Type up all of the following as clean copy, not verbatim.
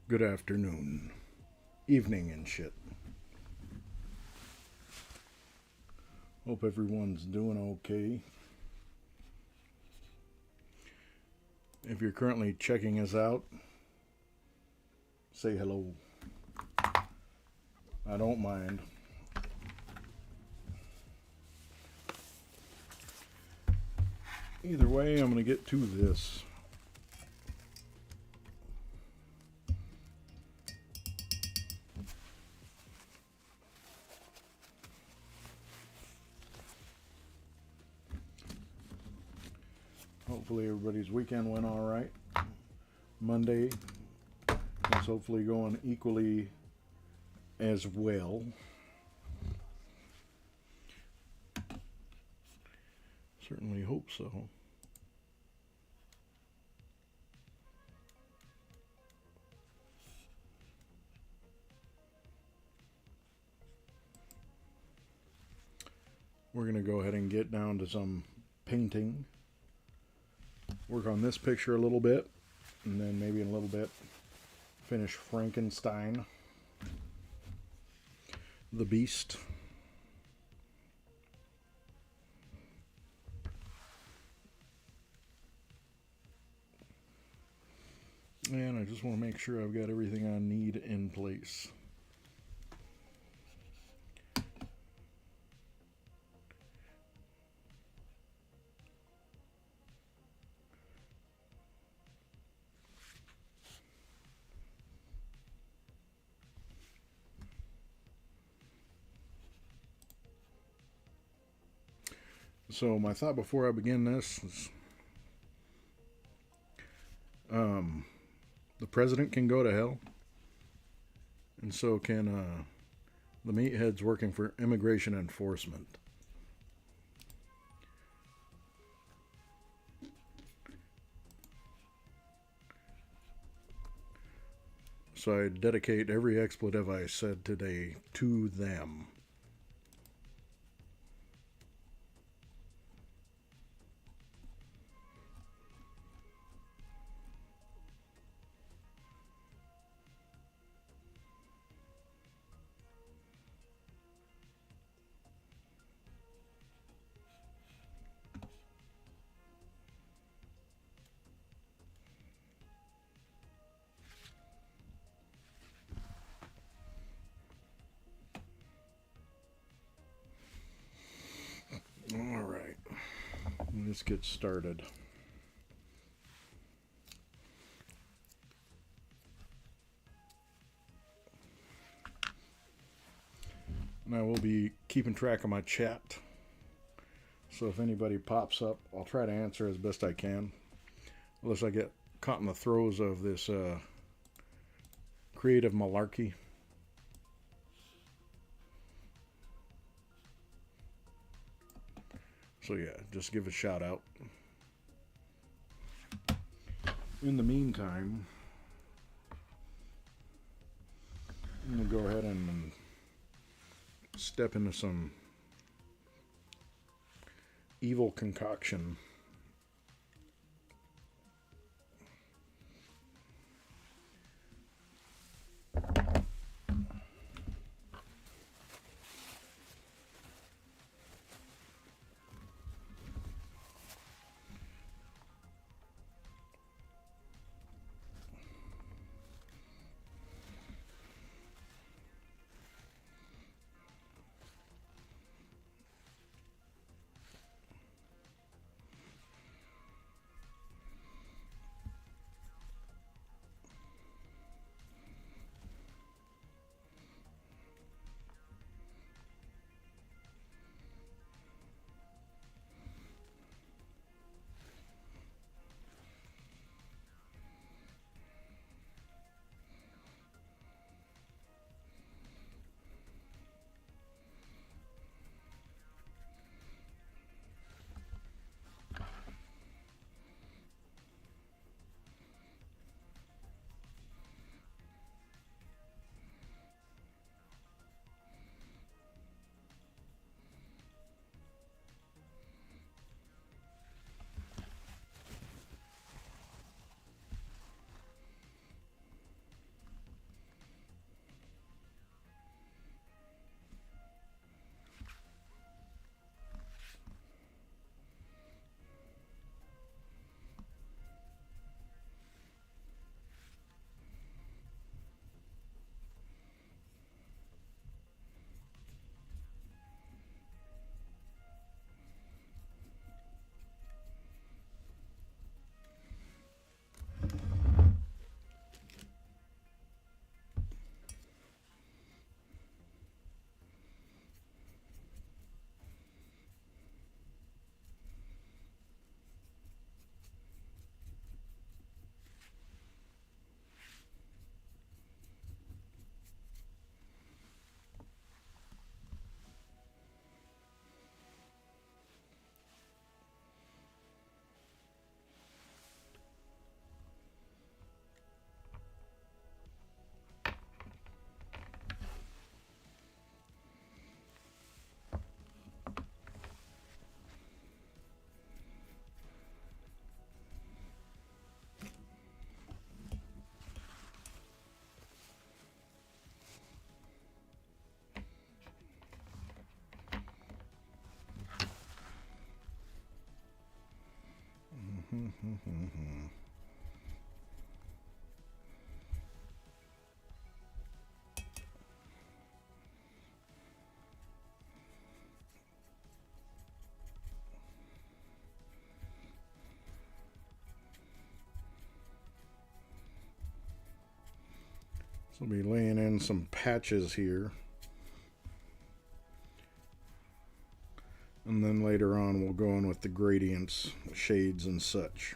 Good afternoon, evening and shit. Hope everyone's doing okay. If you're currently checking us out, say hello. I don't mind. Either way, I'm going to get to this. Hopefully everybody's weekend went all right. Monday is hopefully going equally as well. Certainly hope so. We're going to go ahead and get down to some painting. Work on this picture a little bit, and then maybe in a little bit finish Frankenstein, the Beast. And I just want to make sure I've got everything I need in place. So my thought before I begin this is, the president can go to hell, and so can the meatheads working for immigration enforcement. So I dedicate every expletive I said today to them. All right, let's get started. And I will be keeping track of my chat. So if anybody pops up, I'll try to answer as best I can. Unless I get caught in the throes of this creative malarkey. So yeah, just give a shout out. In the meantime, I'm going to go ahead and step into some evil concoction. So I'll be laying in some patches here. And then later on we'll go in with the gradients, shades and such.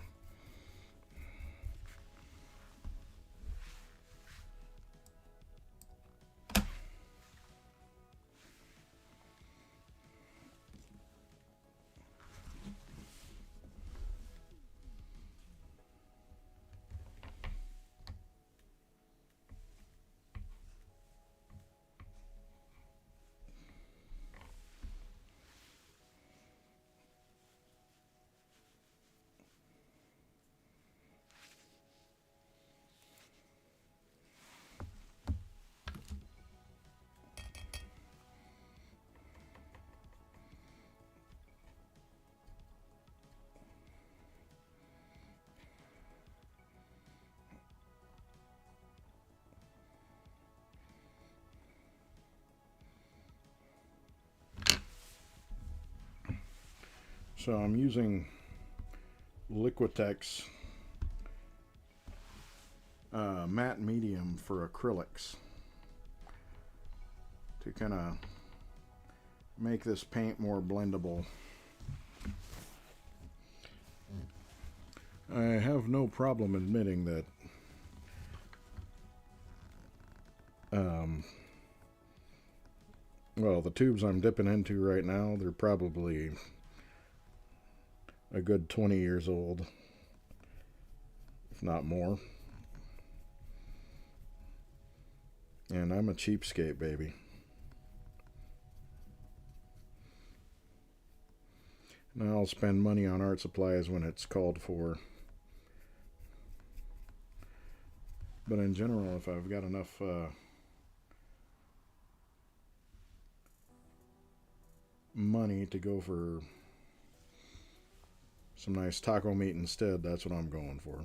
So I'm using Liquitex matte medium for acrylics to kind of make this paint more blendable. I have no problem admitting that well, the tubes I'm dipping into right now, they're probably a good 20 years old, if not more. And I'm a cheapskate, baby. And I'll spend money on art supplies when it's called for. But in general, if I've got enough money to go for some nice taco meat instead, that's what I'm going for.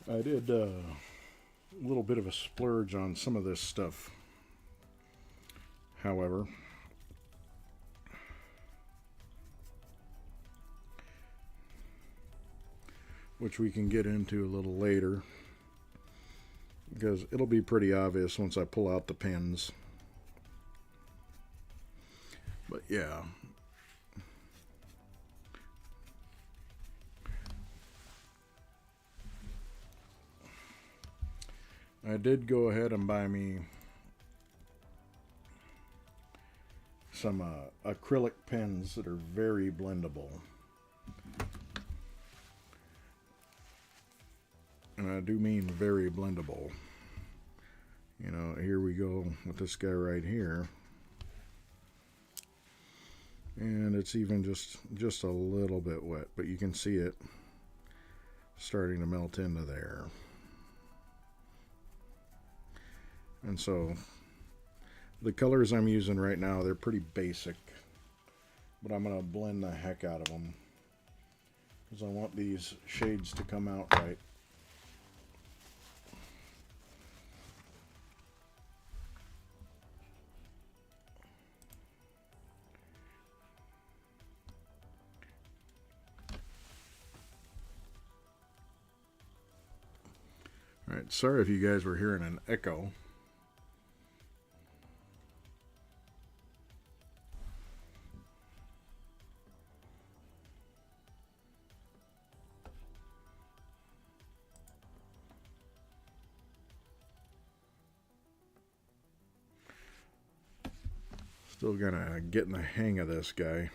I did a little bit of a splurge on some of this stuff, however. Which we can get into a little later, because it'll be pretty obvious once I pull out the pins. But yeah. I did go ahead and buy me some acrylic pens that are very blendable. And I do mean very blendable. You know, here we go with this guy right here. And it's even just a little bit wet, but you can see it starting to melt into there. And so the colors I'm using right now, they're pretty basic, but I'm going to blend the heck out of them because I want these shades to come out right. Alright, sorry if you guys were hearing an echo. Still gonna get in the hang of this guy.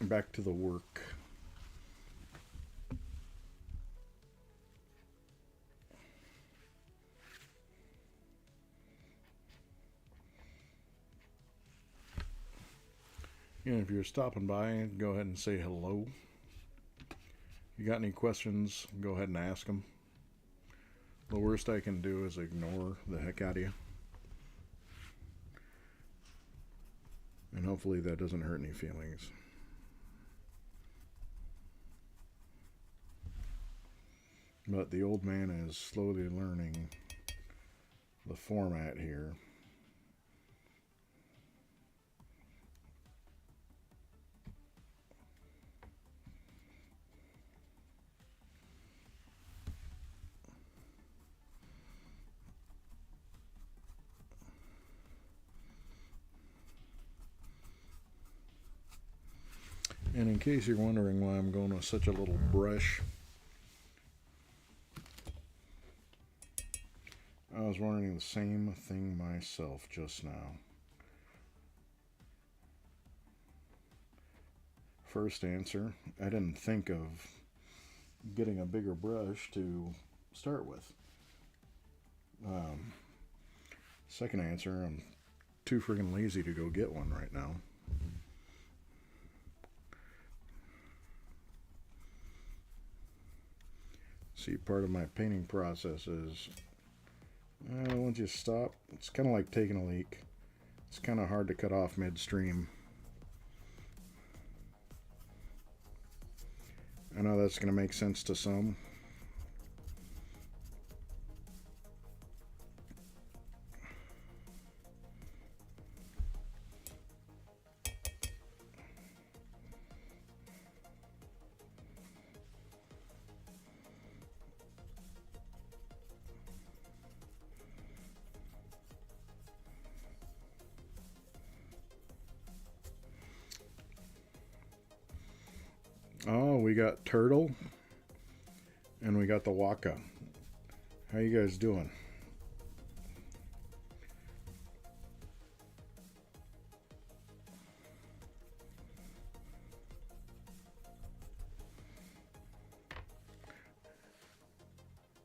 back to the work. And if you're stopping by, go ahead and say hello. If you got any questions, go ahead and ask them. The worst I can do is ignore the heck out of you. And hopefully that doesn't hurt any feelings. But the old man is slowly learning the format here. And in case you're wondering why I'm going with such a little brush, I was wondering the same thing myself just now. First answer, I didn't think of getting a bigger brush to start with. Second answer, I'm too friggin' lazy to go get one right now. See, part of my painting process is once you stop, it's kind of like taking a leak. It's kind of hard to cut off midstream. I know that's going to make sense to some. Oh, we got turtle and we got the waka. How you guys doing?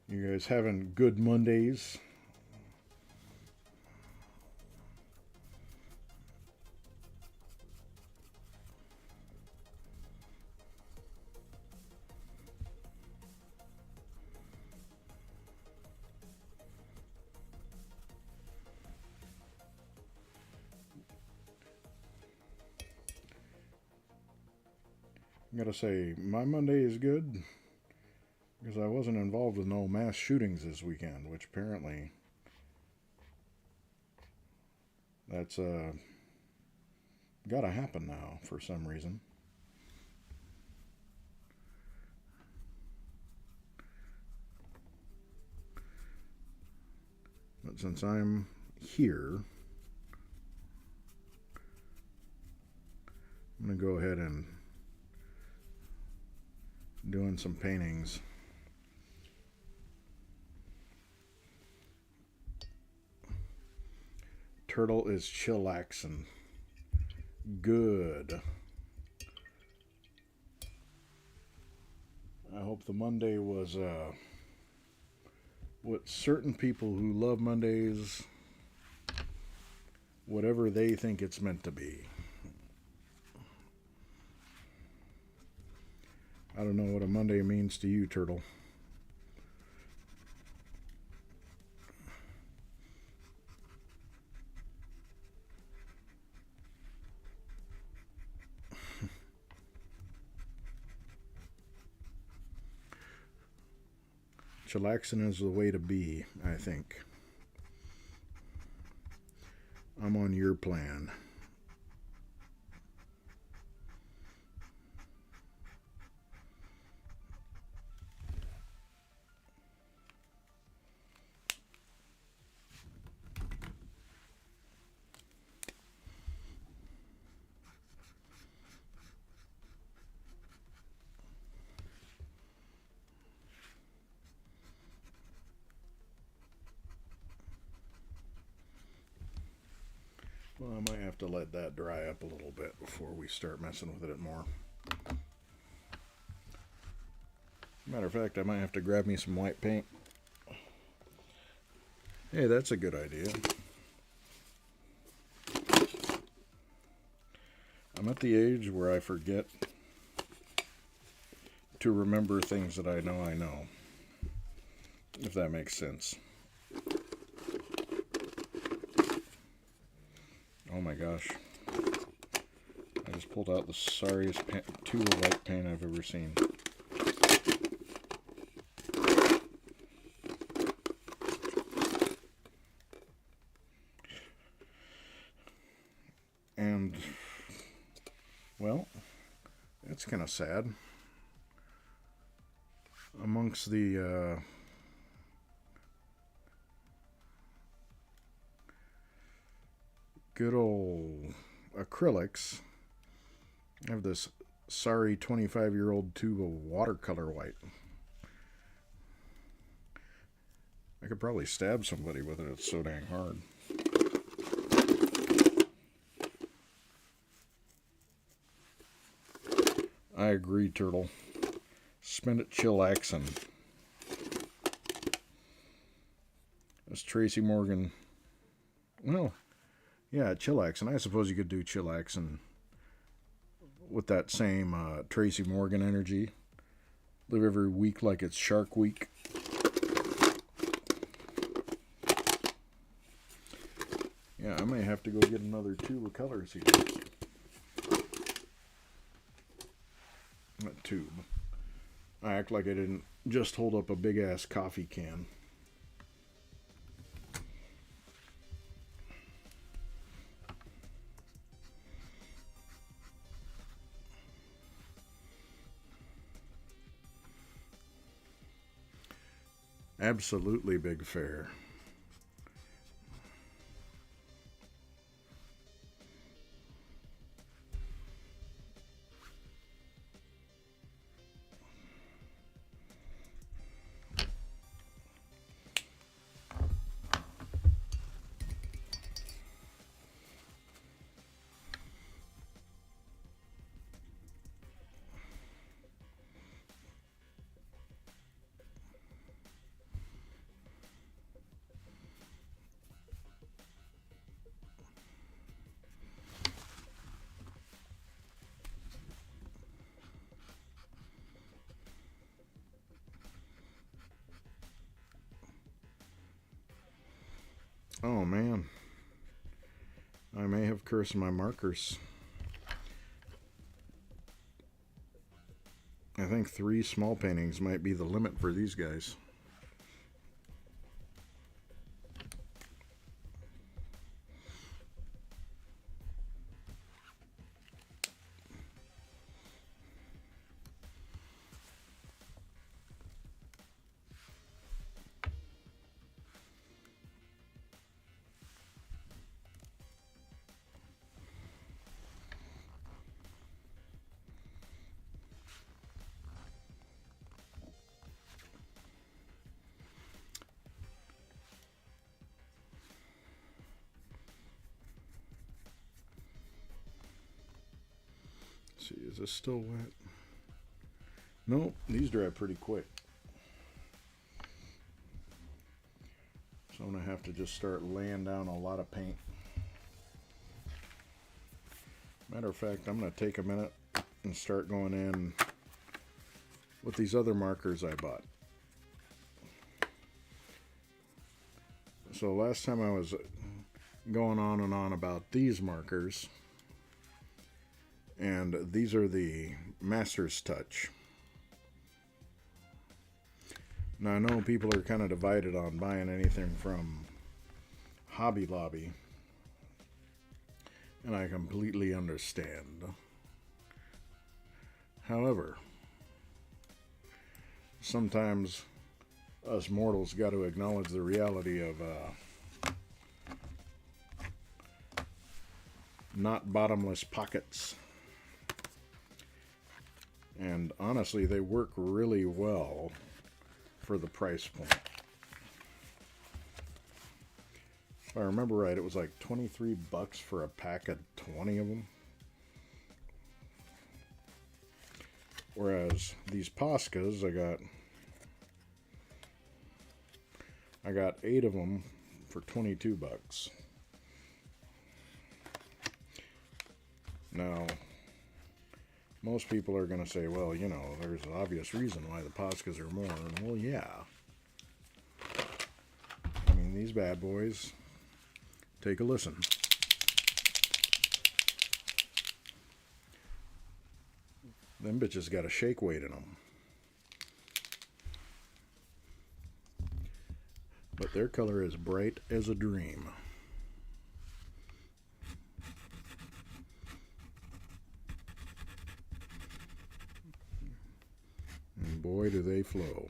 You guys having good Mondays? I gotta say, my Monday is good because I wasn't involved with no mass shootings this weekend, which apparently that's gotta happen now for some reason. But since I'm here, I'm gonna go ahead and doing some paintings. Turtle is chillaxing. Good. I hope the Monday was what certain people who love Mondays, whatever they think it's meant to be. I don't know what a Monday means to you, Turtle. Chillaxing is the way to be, I think. I'm on your plan. Well, I might have to let that dry up a little bit before we start messing with it more. Matter of fact, I might have to grab me some white paint. Hey, that's a good idea. I'm at the age where I forget to remember things that I know, if that makes sense. Oh my gosh. I just pulled out the sorriest tube of white paint I've ever seen. And, well, that's kind of sad. Amongst the good old acrylics, I have this sorry 25-year-old tube of watercolor white. I could probably stab somebody with it, it's so dang hard. I agree, Turtle. Spend it chillaxing. That's Tracy Morgan. Well, yeah, chillaxing. I suppose you could do chillaxing with that same Tracy Morgan energy. Live every week like it's Shark Week. Yeah, I may have to go get another tube of colors here. That tube. I act like I didn't just hold up a big ass coffee can. Absolutely big fair. Oh man, I may have cursed my markers. I think 3 small paintings might be the limit for these guys. See, is this still wet? Nope, these dry pretty quick. So I'm going to have to just start laying down a lot of paint. Matter of fact, I'm going to take a minute and start going in with these other markers I bought. So last time I was going on and on about these markers, and these are the Master's Touch. Now I know people are kind of divided on buying anything from Hobby Lobby, and I completely understand. However, sometimes us mortals got to acknowledge the reality of not bottomless pockets. And honestly, they work really well for the price point. If I remember right, it was like 23 bucks for a pack of 20 of them. Whereas these Poscas, I got I got 8 of them for 22 bucks. Now, most people are going to say, well, you know, there's an obvious reason why the Poscas are more. And, well, yeah. I mean, these bad boys, take a listen. Them bitches got a shake weight in them. But their color is bright as a dream. And boy, do they flow.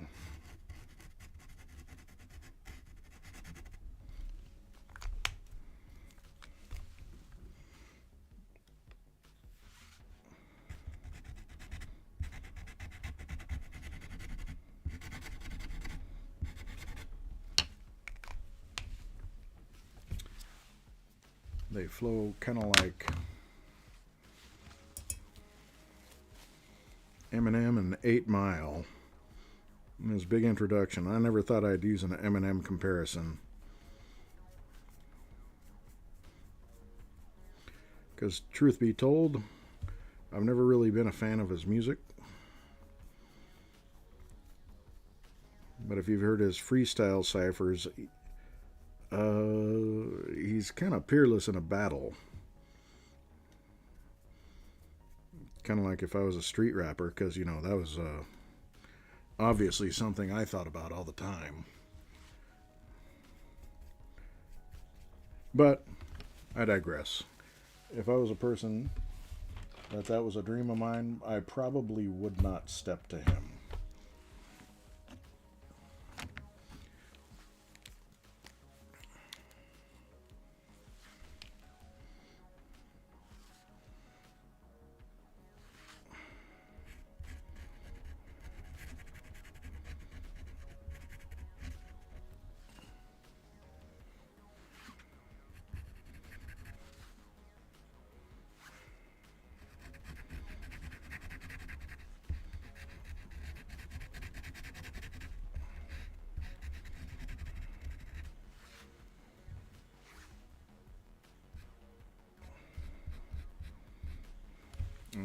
They flow kind of like Eminem and 8 Mile. In his big introduction, I never thought I'd use an Eminem comparison. Because truth be told, I've never really been a fan of his music. But if you've heard his freestyle ciphers, he's kind of peerless in a battle. Kind of like if I was a street rapper, because, you know, that was obviously something I thought about all the time. But I digress. If I was a person that was a dream of mine, I probably would not step to him.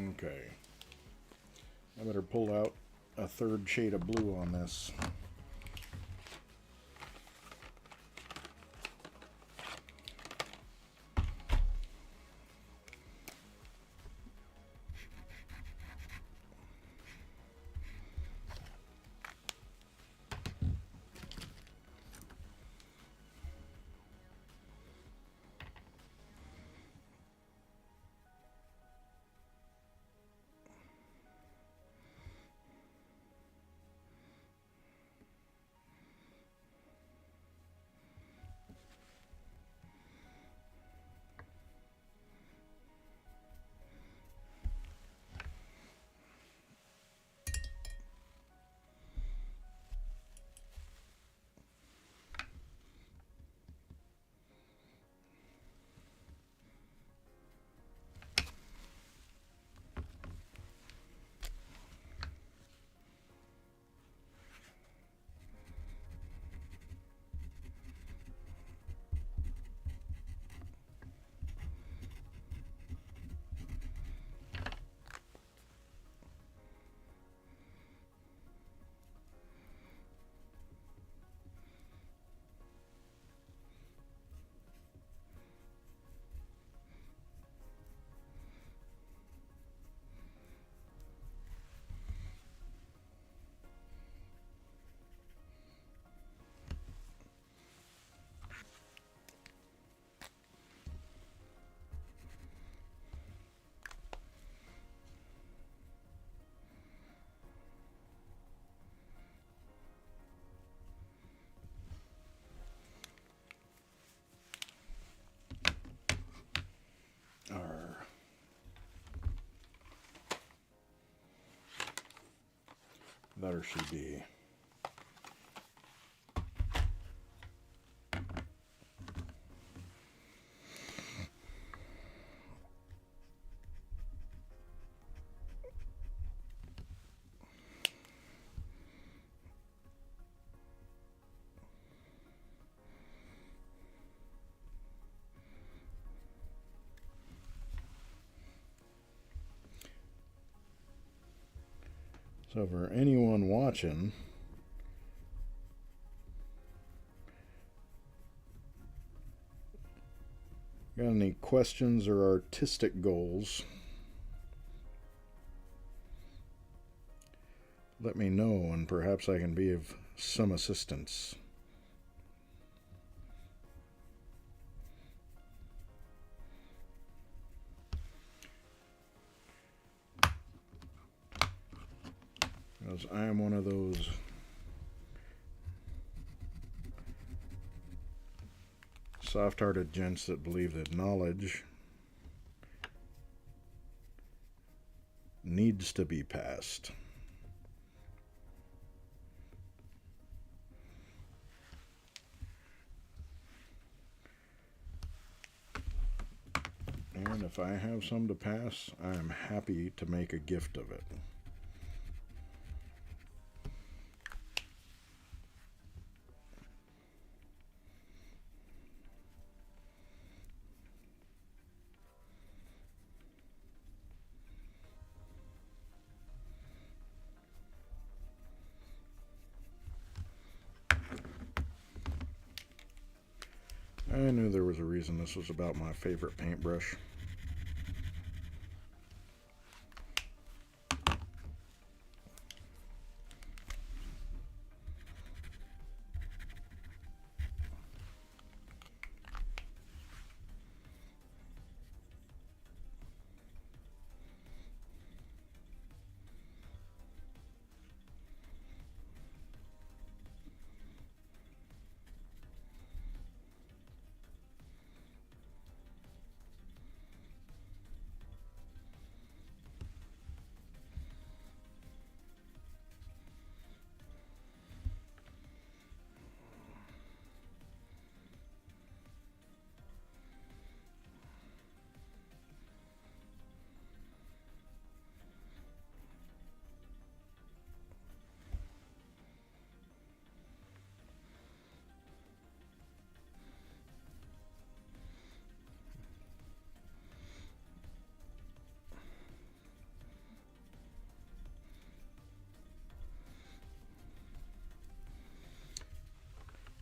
Okay. I better pull out a 3rd shade of blue on this. There she be. So for anyone watching, got any questions or artistic goals, let me know and perhaps I can be of some assistance. Because I am one of those soft-hearted gents that believe that knowledge needs to be passed. And if I have some to pass, I am happy to make a gift of it. I knew there was a reason this was about my favorite paintbrush.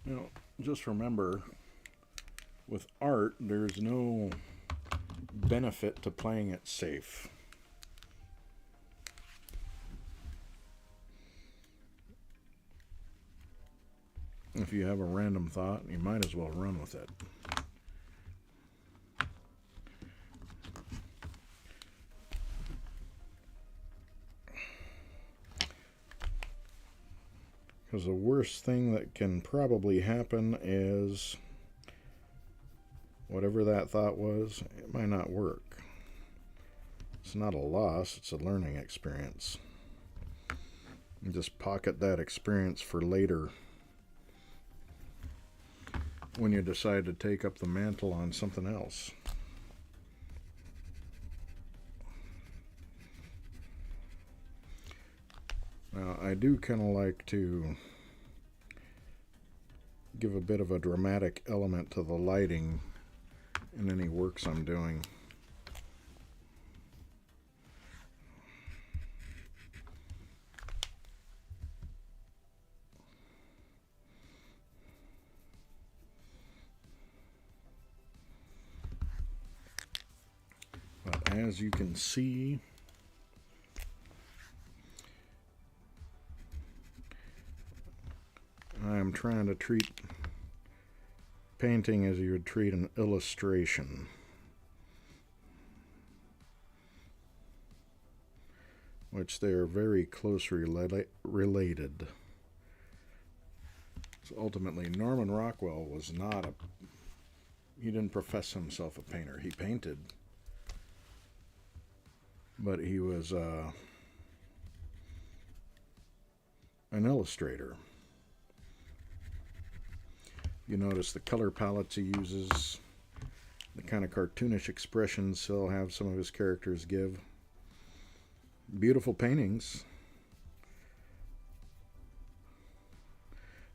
You know, just remember, with art, there's no benefit to playing it safe. If you have a random thought, you might as well run with it. Because the worst thing that can probably happen is whatever that thought was, it might not work. It's not a loss, it's a learning experience. You just pocket that experience for later when you decide to take up the mantle on something else. Now, I do kind of like to give a bit of a dramatic element to the lighting in any works I'm doing. But as you can see, I'm trying to treat painting as you would treat an illustration, which they are very closely related. So ultimately, Norman Rockwell was not he didn't profess himself a painter. He painted, but he was an illustrator. You notice the color palettes he uses, the kind of cartoonish expressions he'll have some of his characters give. Beautiful paintings,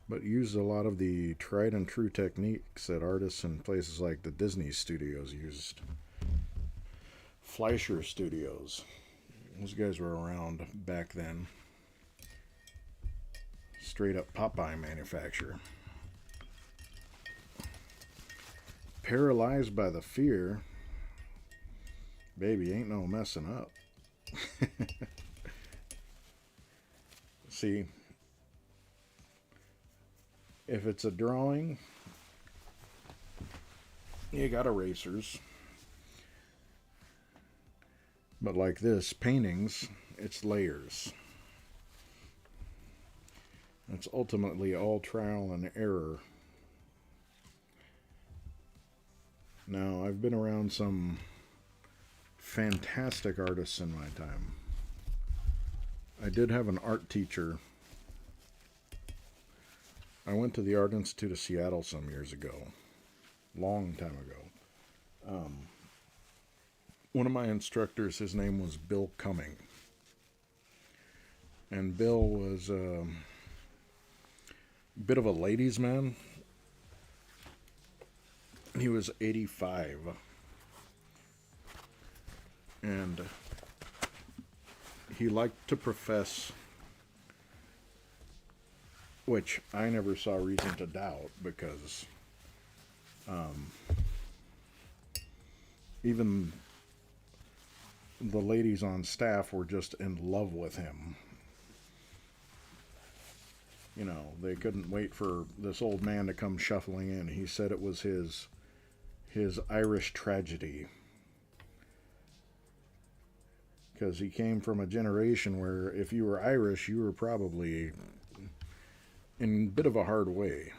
but use a lot of the tried and true techniques that artists in places like the Disney studios used. Fleischer Studios. Those guys were around back then. straight up Popeye manufacturer. Paralyzed by the fear. Baby, ain't no messing up. See, if it's a drawing, you got erasers. But like this, paintings, it's layers. It's ultimately all trial and error. Now, I've been around some fantastic artists in my time. I did have an art teacher. I went to the Art Institute of Seattle some years ago. Long time ago. One of my instructors, his name was Bill Cumming. And Bill was a bit of a ladies' man. He was 85. And he liked to profess, which I never saw reason to doubt, because even the ladies on staff were just in love with him. You know, they couldn't wait for this old man to come shuffling in. He said it was his Irish tragedy. Because he came from a generation where if you were Irish, you were probably in a bit of a hard way.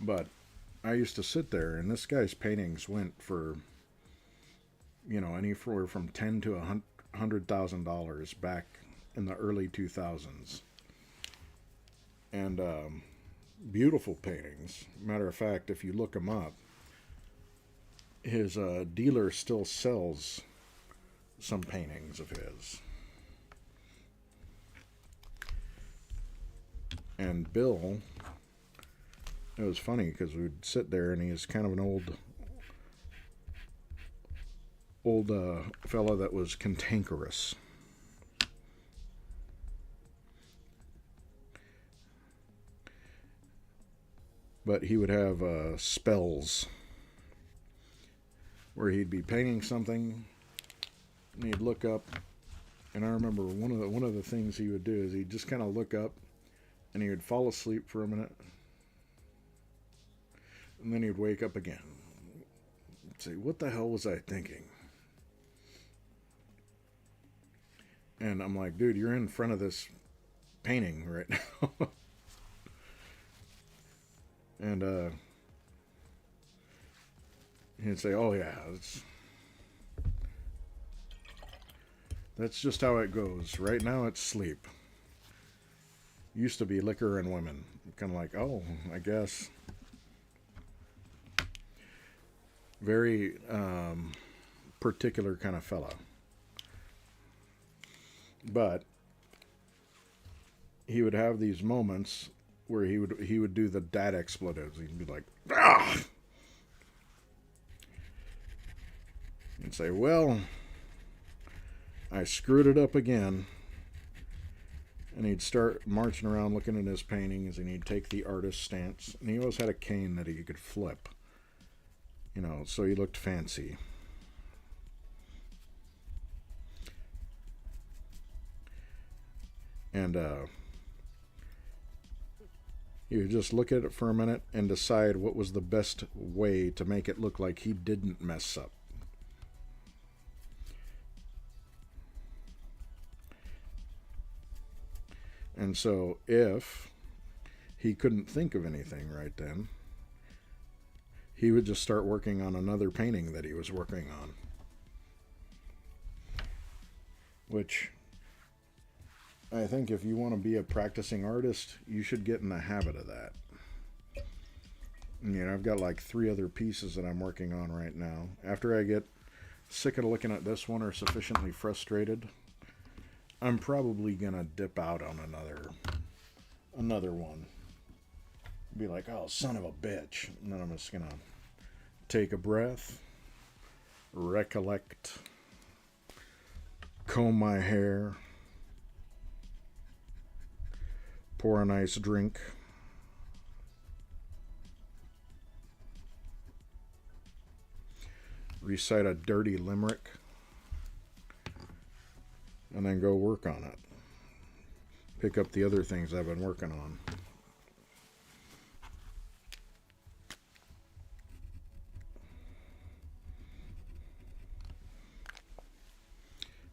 But I used to sit there, and this guy's paintings went for, you know, anywhere from $10,000 to $100,000 back in the early 2000s. And beautiful paintings. Matter of fact, if you look him up, his dealer still sells some paintings of his. And Bill, it was funny because we'd sit there and he's kind of an old fella that was cantankerous. But he would have spells where he'd be painting something and he'd look up, and I remember one of the things he would do is he'd just kind of look up and he would fall asleep for a minute, and then he'd wake up again. He'd say, "What the hell was I thinking?" And I'm like, "Dude, you're in front of this painting right now." And he'd say, "Oh yeah, that's just how it goes. Right now it's sleep. Used to be liquor and women." Kind of like, "Oh, I guess." Very particular kind of fella. But he would have these moments where he would do the dad expletives. He'd be like, "Ah!" And say, "Well, I screwed it up again." And he'd start marching around looking at his paintings, and he'd take the artist stance. And he always had a cane that he could flip, you know, so he looked fancy. And he would just look at it for a minute and decide what was the best way to make it look like he didn't mess up. And so if he couldn't think of anything right then, he would just start working on another painting that he was working on. Which, I think if you want to be a practicing artist, you should get in the habit of that. You know, I've got like 3 other pieces that I'm working on right now. After I get sick of looking at this one or sufficiently frustrated, I'm probably gonna dip out on another one. Be like, "Oh, son of a bitch." And then I'm just gonna take a breath, recollect, comb my hair, pour a nice drink, recite a dirty limerick, and then go work on it. Pick up the other things I've been working on.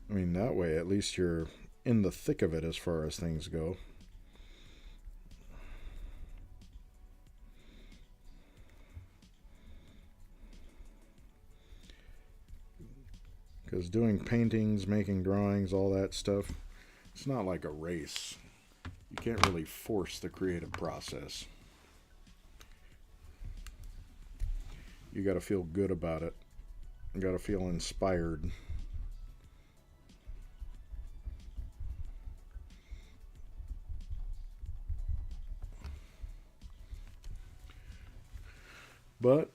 I mean, that way at least you're in the thick of it as far as things go. Because doing paintings, making drawings, all that stuff, it's not like a race. You can't really force the creative process. You got to feel good about it. You got to feel inspired. But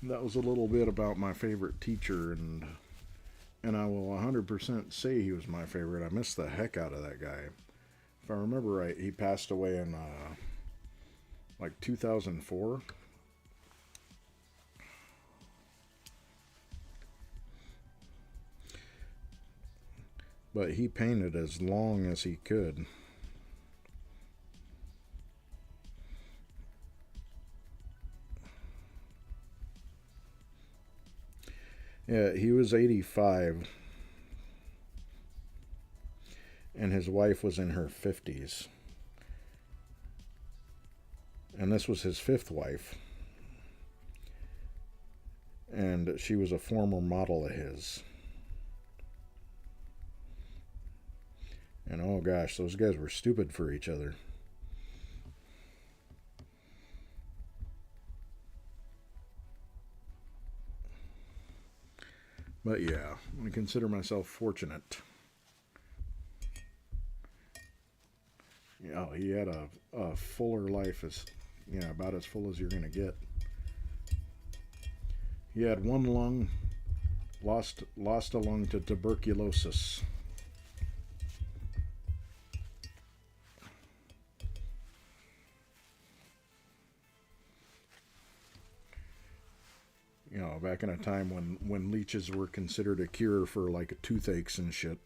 that was a little bit about my favorite teacher, and I will 100% say he was my favorite. I missed the heck out of that guy. If I remember right, he passed away in like 2004. But he painted as long as he could. Yeah, he was 85, and his wife was in her 50s. And this was his fifth wife. And she was a former model of his. And oh gosh, those guys were stupid for each other. But yeah, I consider myself fortunate. You know, he had a fuller life, as about as full as you're gonna get. He had one lung, lost a lung to tuberculosis. You know, back in a time when leeches were considered a cure for like toothaches and shit.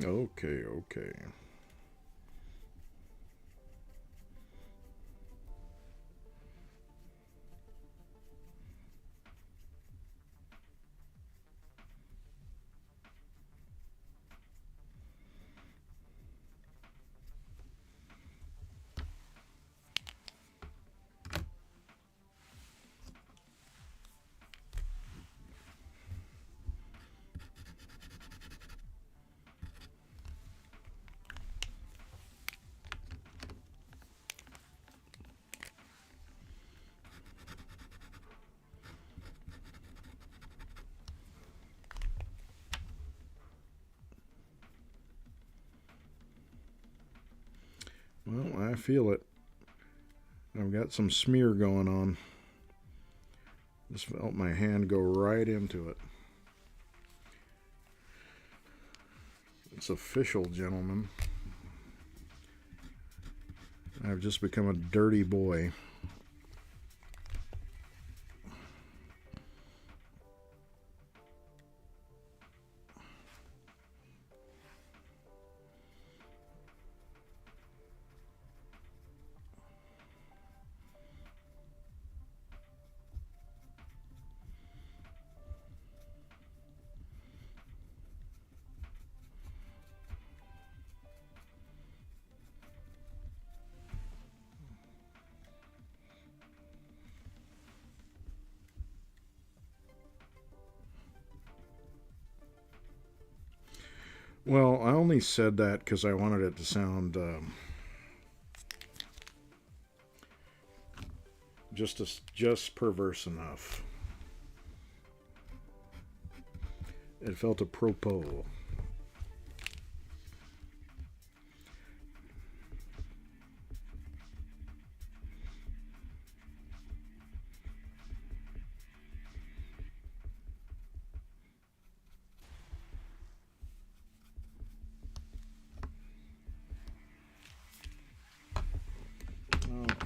Okay. Okay. Well, I feel it. I've got some smear going on. Just felt my hand go right into it. It's official, gentlemen. I've just become a dirty boy. Well, I only said that because I wanted it to sound just perverse enough. It felt apropos.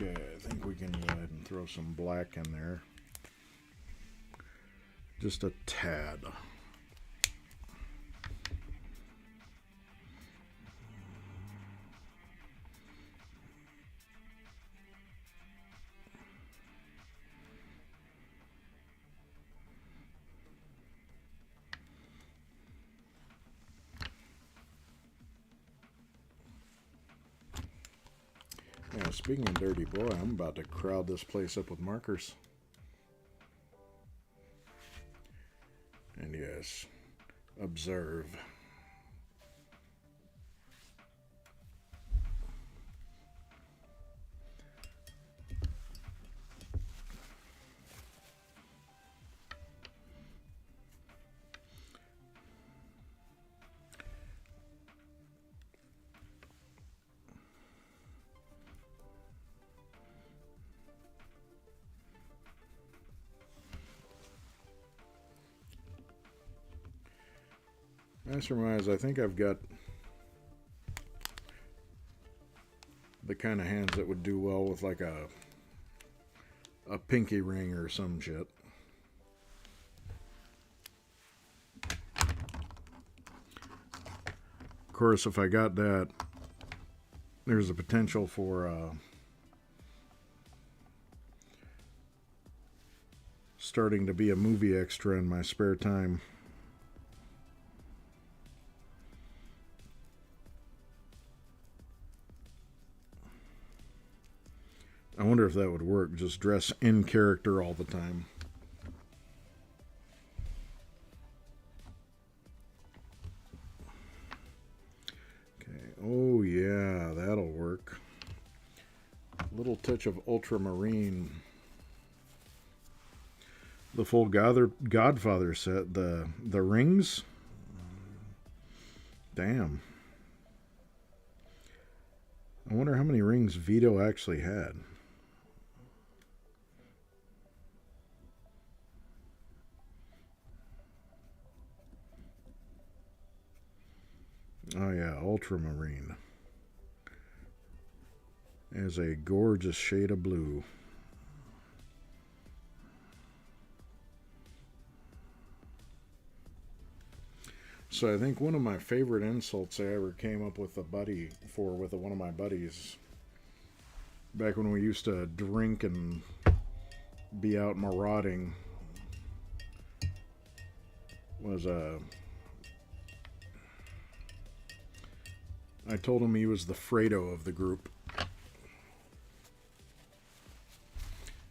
Okay, I think we can go ahead and throw some black in there. Just a tad. Yeah, speaking of dirty boy, I'm about to crowd this place up with markers. And yes, observe. I surmise I think I've got the kind of hands that would do well with like a pinky ring or some shit. Of course, if I got that, there's a potential for starting to be a movie extra in my spare time. I wonder if that would work, just dress in character all the time. Okay, oh yeah, that'll work. A little touch of ultramarine. The full Godfather set, the rings. Damn. I wonder how many rings Vito actually had. Oh yeah, ultramarine is a gorgeous shade of blue. So I think one of my favorite insults I ever came up with with one of my buddies, back when we used to drink and be out marauding, was I told him he was the Fredo of the group.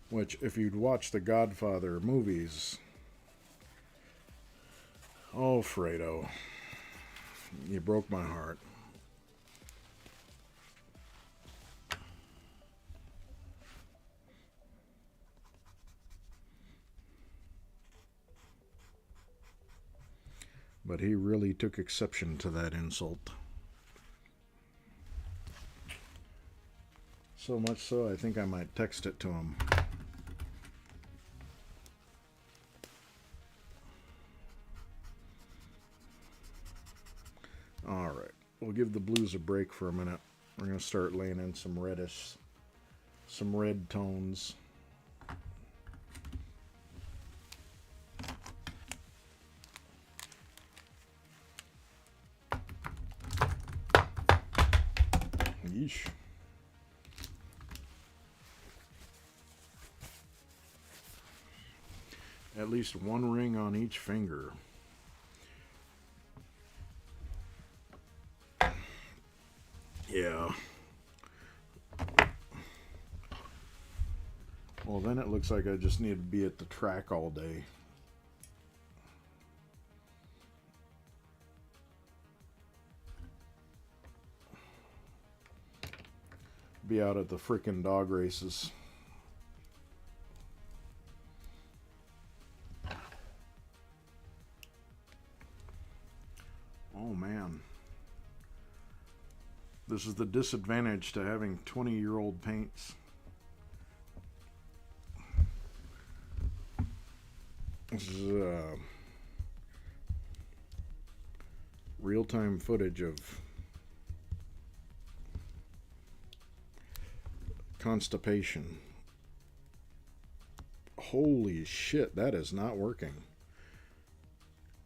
Which, if you'd watch the Godfather movies, oh, Fredo, you broke my heart. But he really took exception to that insult. So much so, I think I might text it to him. Alright, we'll give the blues a break for a minute. We're going to start laying in some reddish, some red tones. Yeesh. At least one ring on each finger. Yeah. Well, then it looks like I just need to be at the track all day. Be out at the frickin' dog races. Oh man. This is the disadvantage to having 20-year-old paints. This is real-time footage of constipation. Holy shit, that is not working.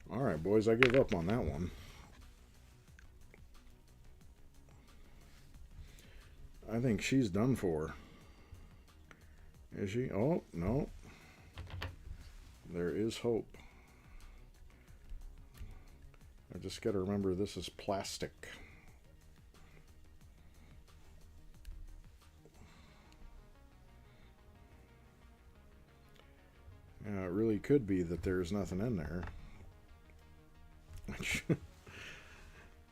Alright, boys, I give up on that one. I think she's done for. Is she? Oh, no. There is hope. I just got to remember this is plastic. It really could be that there's nothing in there.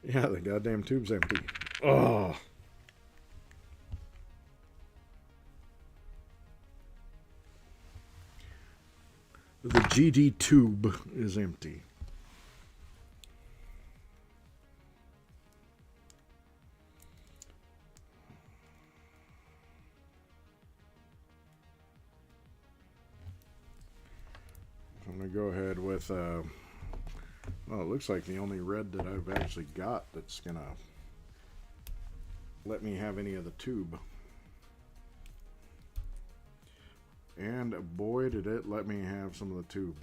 Yeah, the goddamn tube's empty. Oh. The GD tube is empty. I'm going to go ahead with, well, it looks like the only red that I've actually got that's going to let me have any of the tube. And boy, did it let me have some of the tube.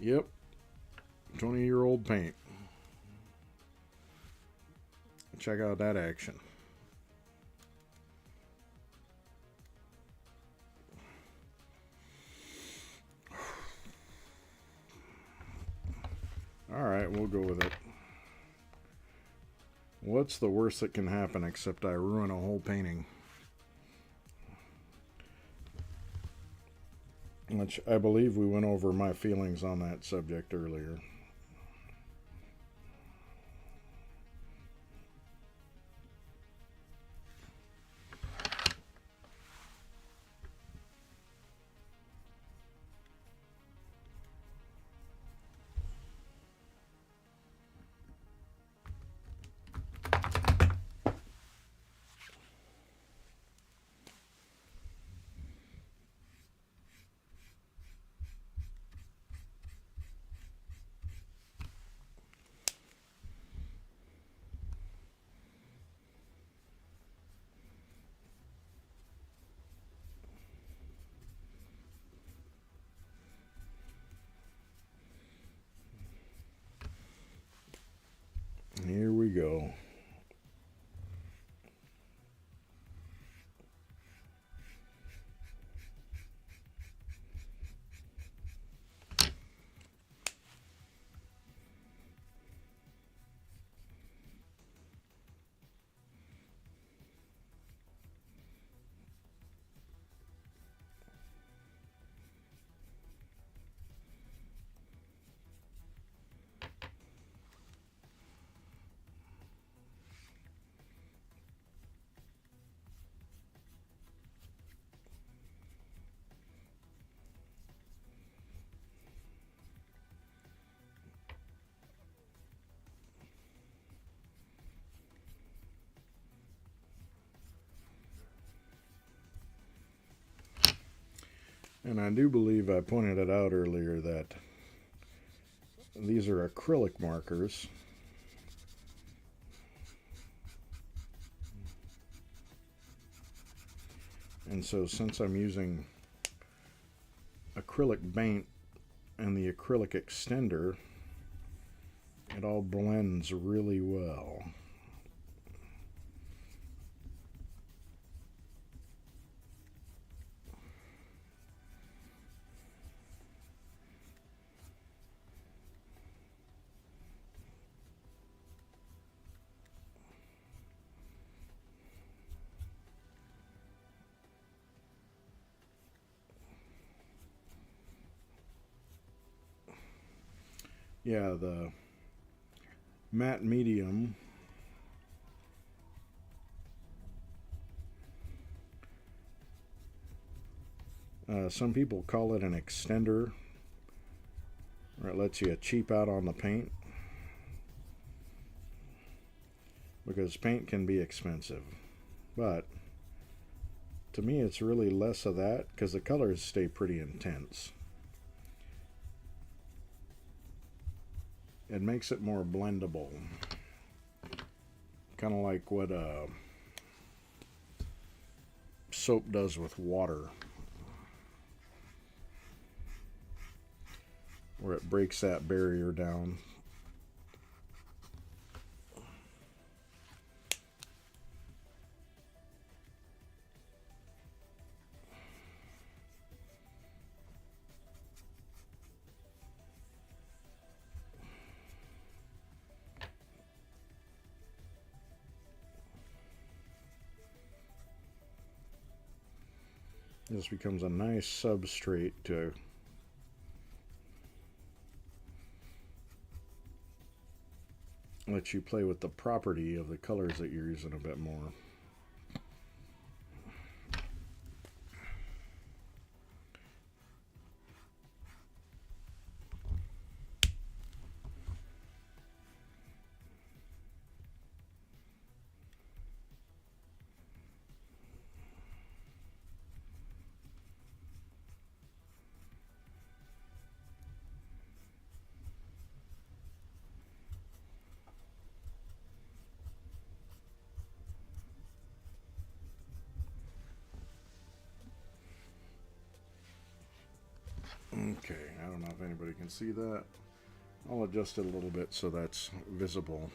Yep. 20-year-old paint. Check out that action. Alright, we'll go with it. What's the worst that can happen except I ruin a whole painting? Which I believe we went over my feelings on that subject earlier. Here we go. And I do believe I pointed it out earlier that these are acrylic markers. And so since I'm using acrylic paint and the acrylic extender, it all blends really well. Yeah, the matte medium some people call it an extender, or it lets you cheap out on the paint, because paint can be expensive. But to me it's really less of that, because the colors stay pretty intense. It makes it more blendable, kind of like what soap does with water, where it breaks that barrier down. This becomes a nice substrate to let you play with the property of the colors that you're using a bit more. Okay, I don't know if anybody can see that. I'll adjust it a little bit so that's visible.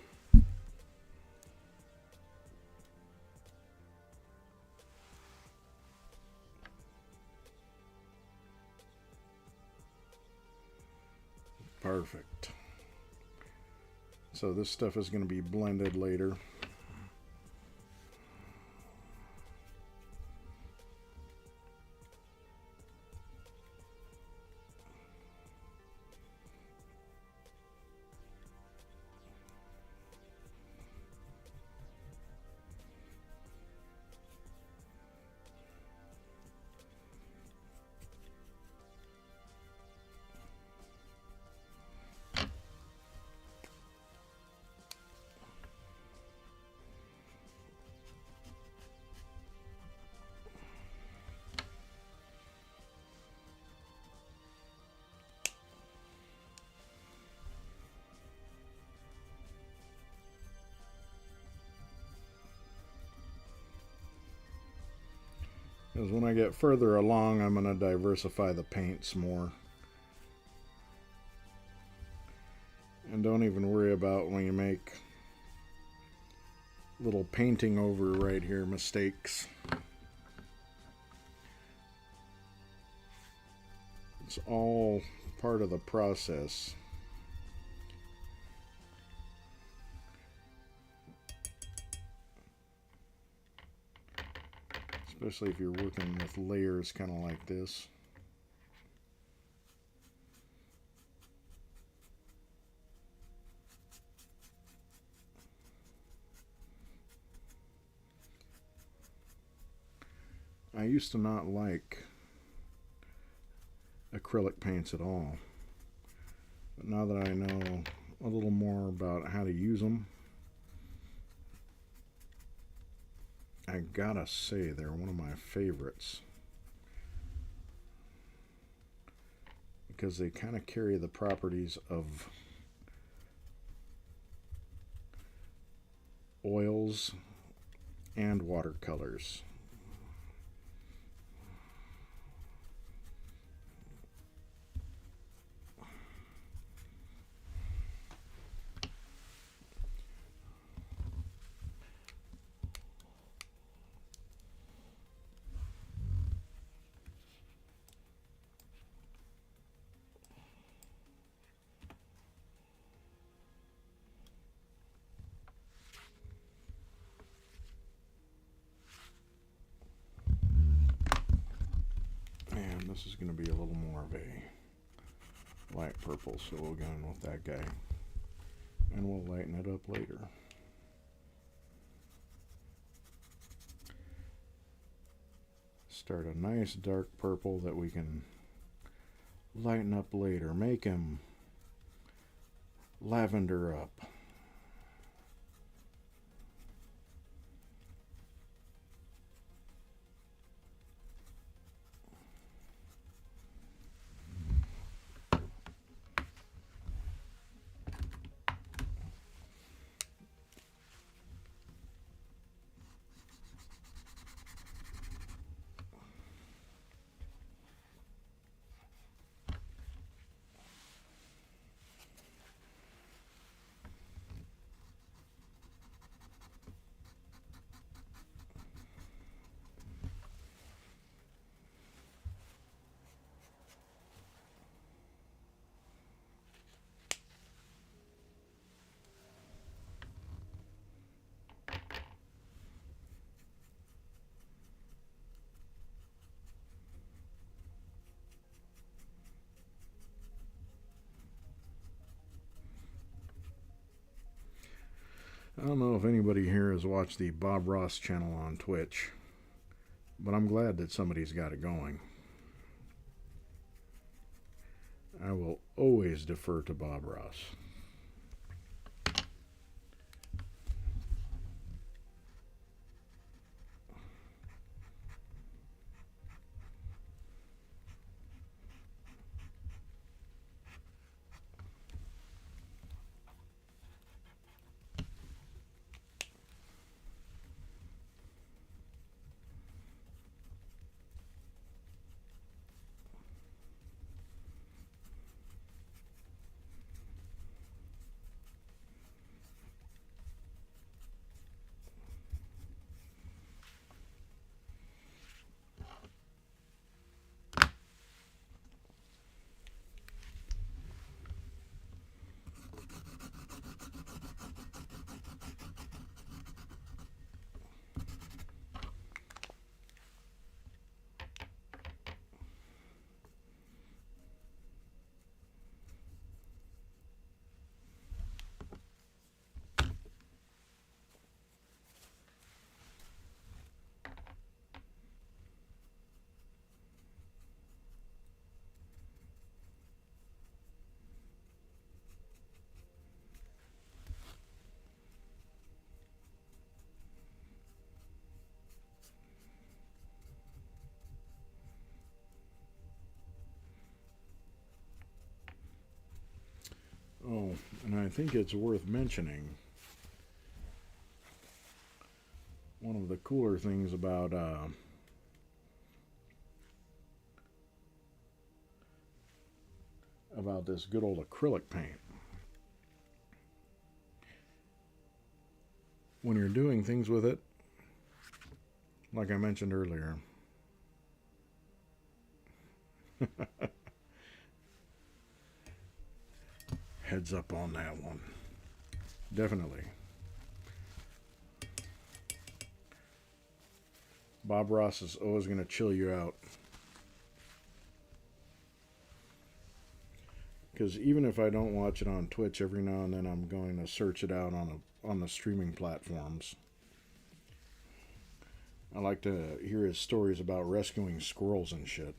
Perfect. So this stuff is going to be blended later. Because when I get further along, I'm going to diversify the paints more. And don't even worry about when you make little painting over right here mistakes. It's all part of the process. Especially if you're working with layers kind of like this. I used to not like acrylic paints at all, but now that I know a little more about how to use them, I gotta say they're one of my favorites. because they kind of carry the properties of oils and watercolors. This is going to be a little more of a light purple, so we'll go in with that guy, and we'll lighten it up later. Start a nice dark purple that we can lighten up later. Make him lavender up. I don't know if anybody here has watched the Bob Ross channel on Twitch, but I'm glad that somebody's got it going. I will always defer to Bob Ross. Oh, and I think it's worth mentioning, one of the cooler things about this good old acrylic paint, when you're doing things with it, like I mentioned earlier, heads up on that one. Definitely. Bob Ross is always going to chill you out. Because even if I don't watch it on Twitch, every now and then I'm going to search it out on the streaming platforms. I like to hear his stories about rescuing squirrels and shit.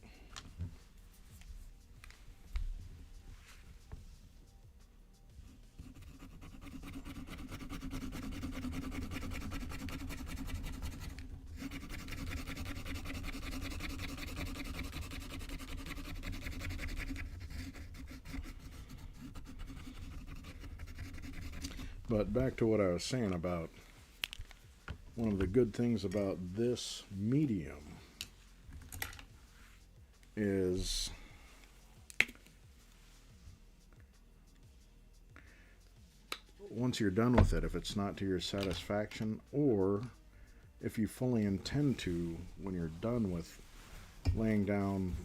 But back to what I was saying about one of the good things about this medium is once you're done with it, if it's not to your satisfaction, or if you fully intend to, when you're done with laying down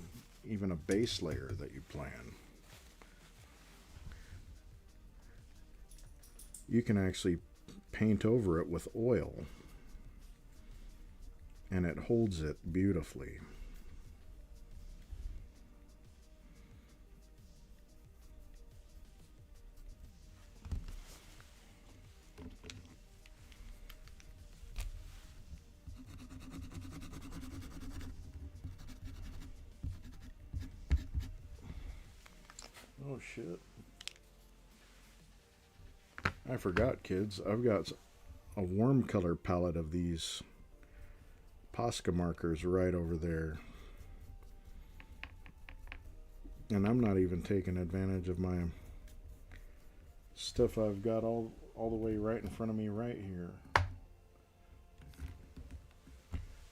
even a base layer that you plan, you can actually paint over it with oil, and it holds it beautifully. Oh shit. I forgot, kids. I've got a warm color palette of these Posca markers right over there. And I'm not even taking advantage of my stuff I've got all the way right in front of me right here.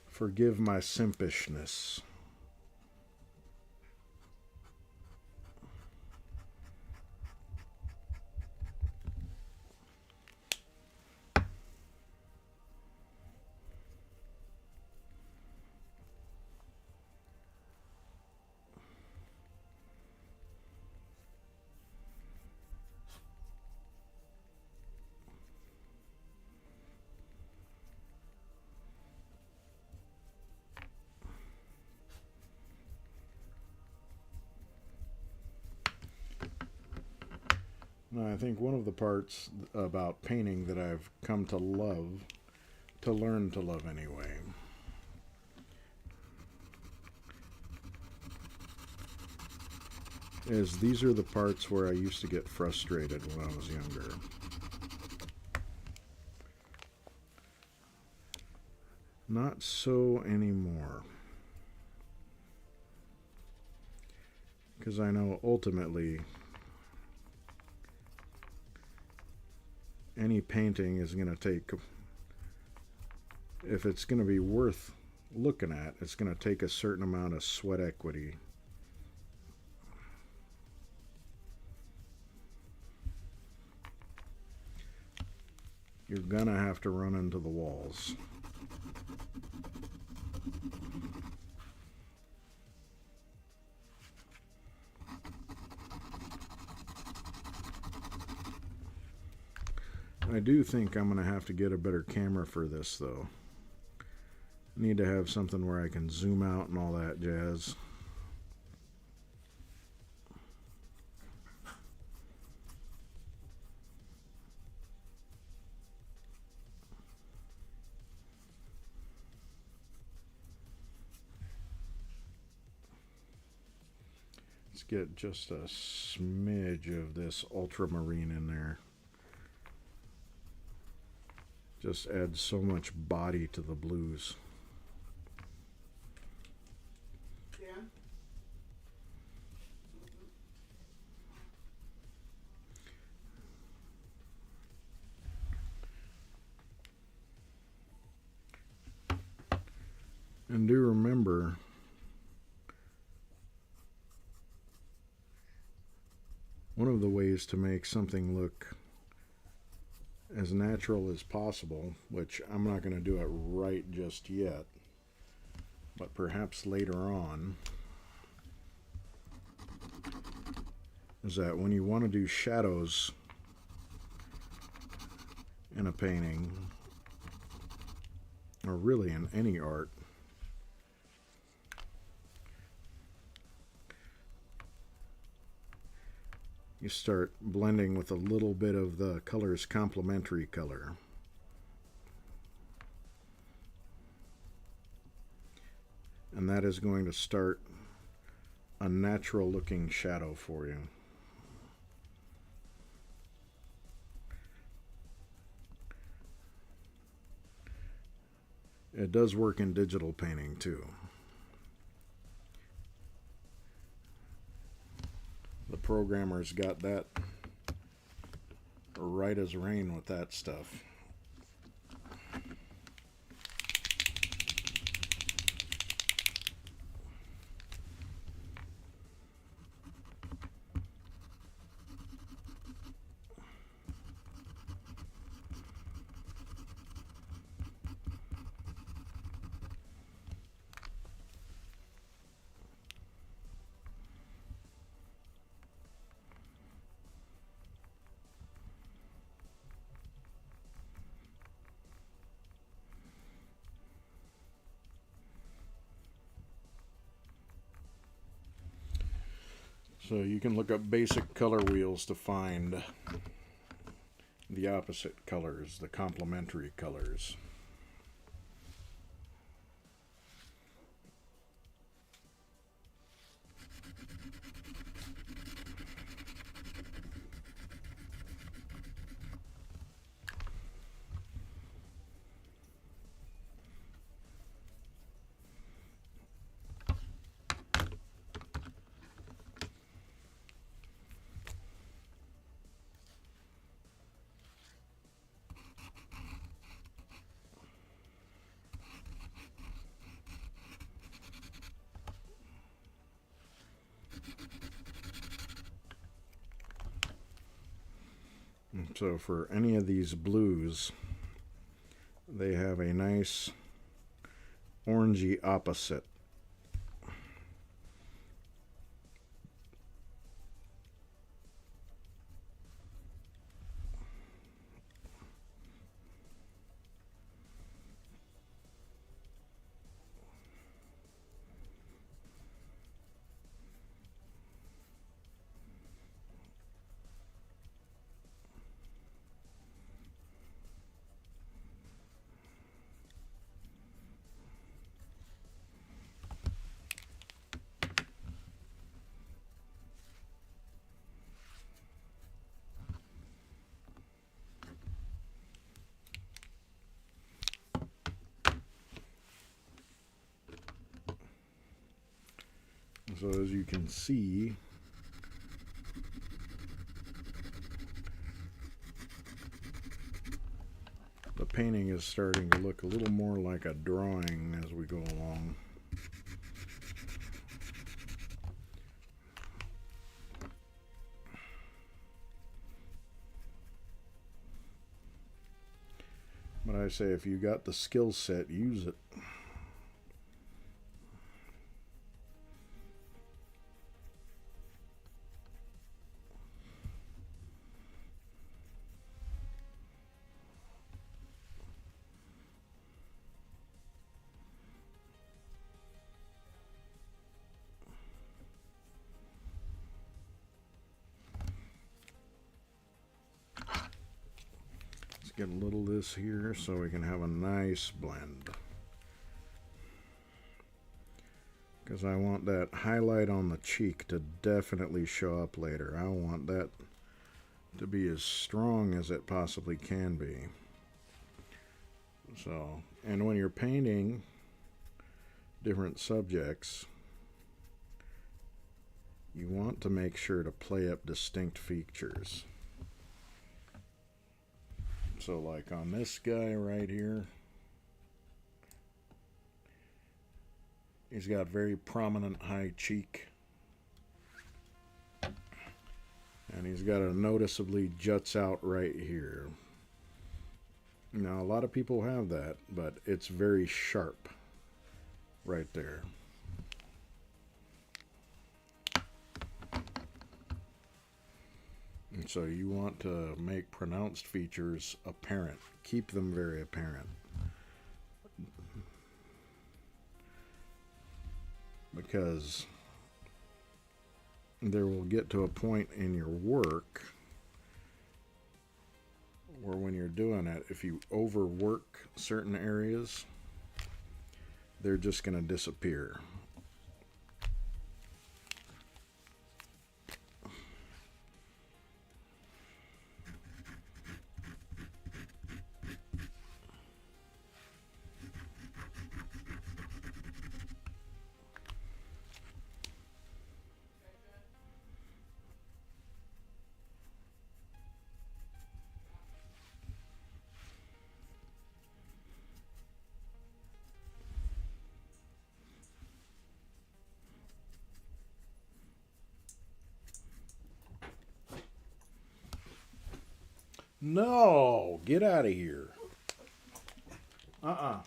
Forgive my simpishness. Now, I think one of the parts about painting that I've come to love, to learn to love anyway, is these are the parts where I used to get frustrated when I was younger. Not so anymore. Because I know ultimately any painting is going to take, if it's going to be worth looking at, it's going to take a certain amount of sweat equity. You're going to have to run into the walls. I do think I'm going to have to get a better camera for this, though. I need to have something where I can zoom out and all that jazz. Let's get just a smidge of this ultramarine in there. Just adds so much body to the blues. Yeah. And do remember, one of the ways to make something look as natural as possible, which I'm not going to do it right just yet, but perhaps later on, is that when you want to do shadows in a painting, or really in any art, you start blending with a little bit of the color's complementary color. And that is going to start a natural looking shadow for you. It does work in digital painting too. The programmers got that right as rain with that stuff. So you can look up basic color wheels to find the opposite colors, the complementary colors. So for any of these blues, they have a nice orangey opposite. So as you can see, the painting is starting to look a little more like a drawing as we go along. But I say if you got the skill set, use it. Get a little of this here so we can have a nice blend, because I want that highlight on the cheek to definitely show up later. I want that to be as strong as it possibly can be. So, and when you're painting different subjects, you want to make sure to play up distinct features. So like on this guy right here, he's got very prominent high cheek, and he's got a noticeably juts out right here. Now a lot of people have that, but it's very sharp right there. And so you want to make pronounced features apparent. Keep them very apparent. Because there will get to a point in your work where when you're doing it, if you overwork certain areas, they're just going to disappear. No, get out of here. I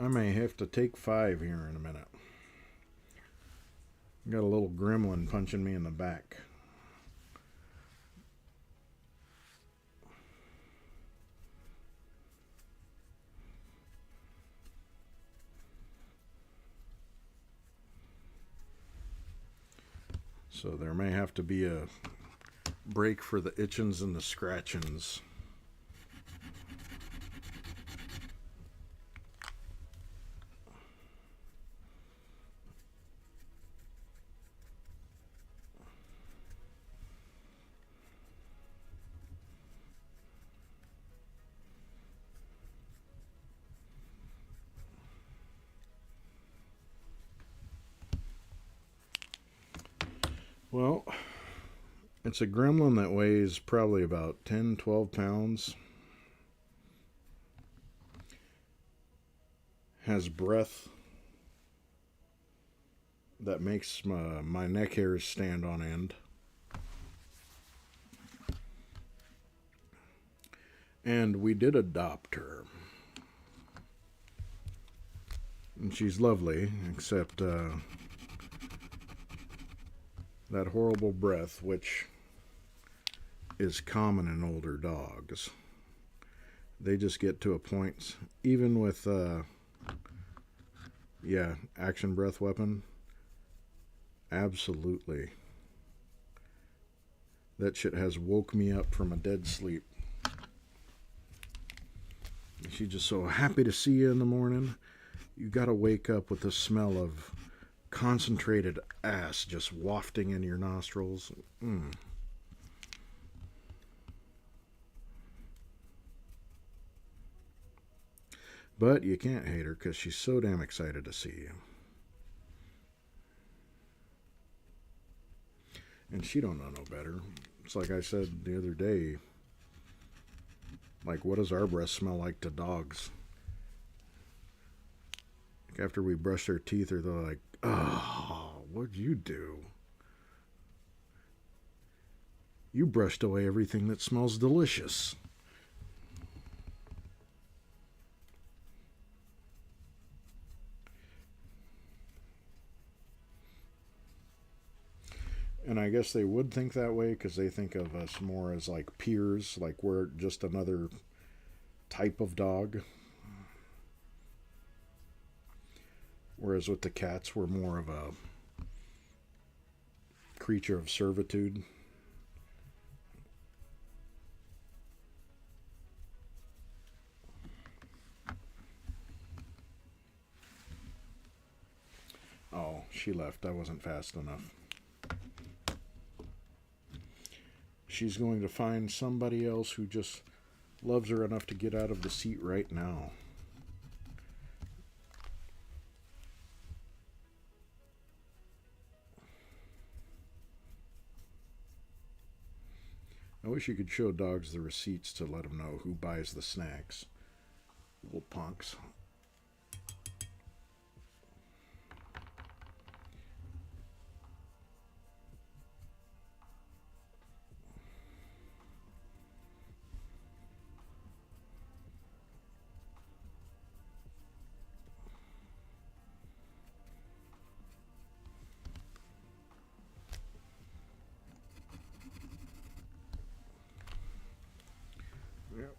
may have to take 5 here in a minute. Got a little gremlin punching me in the back. So there may have to be a break for the itchins and the scratchins. Well, it's a gremlin that weighs probably about 10-12 pounds. Has breath that makes my neck hairs stand on end. And we did adopt her. And she's lovely, except that horrible breath, which is common in older dogs. They just get to a point, even with, action breath weapon, absolutely. That shit has woke me up from a dead sleep. She's just so happy to see you in the morning. You gotta wake up with the smell of concentrated ass just wafting in your nostrils. But you can't hate her because she's so damn excited to see you. And she don't know no better. It's like I said the other day. Like, what does our breath smell like to dogs? Like after we brush their teeth, they're like, "Oh, what'd you do? You brushed away everything that smells delicious." And I guess they would think that way because they think of us more as like peers, like we're just another type of dog. Whereas with the cats, we're more of a creature of servitude. Oh, she left. I wasn't fast enough. She's going to find somebody else who just loves her enough to get out of the seat right now. I wish you could show dogs the receipts to let them know who buys the snacks. Little punks. Yep.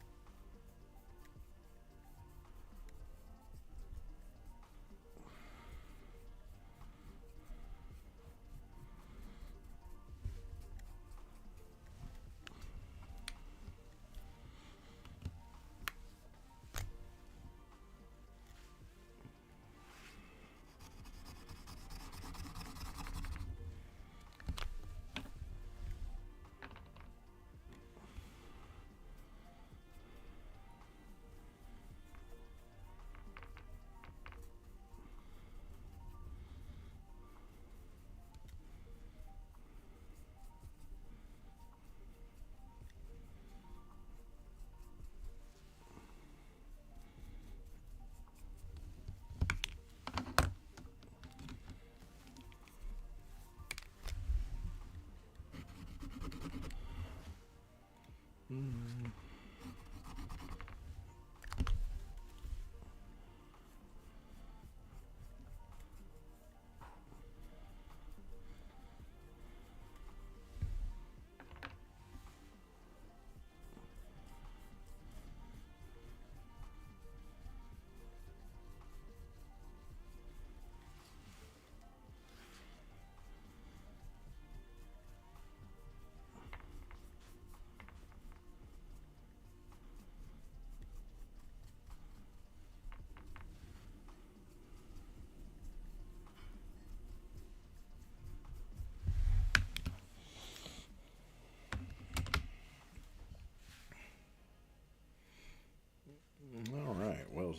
All right, well,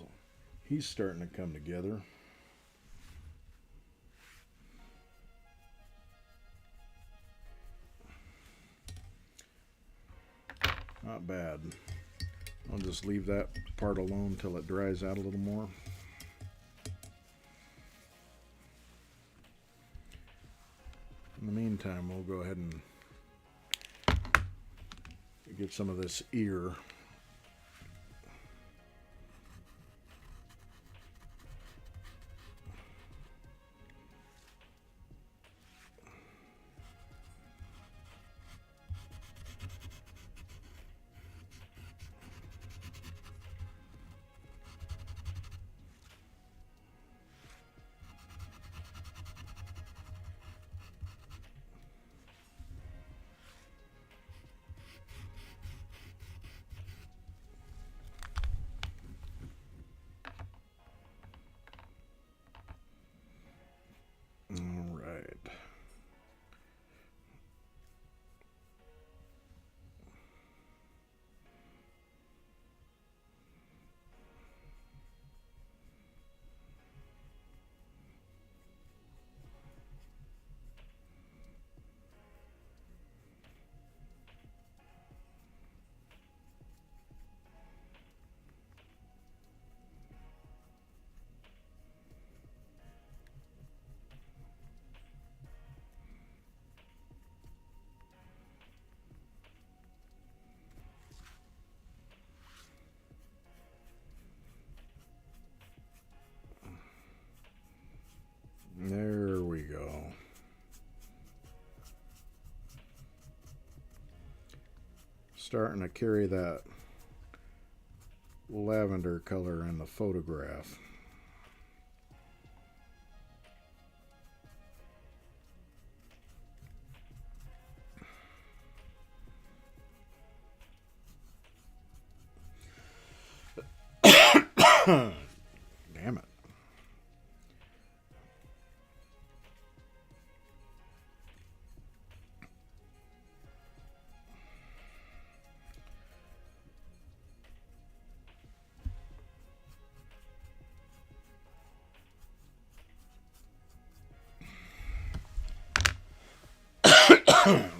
he's starting to come together. Not bad. I'll just leave that part alone till it dries out a little more. In the meantime, we'll go ahead and get some of this ear. All right. There we go. Starting to carry that lavender color in the photograph. Damn it.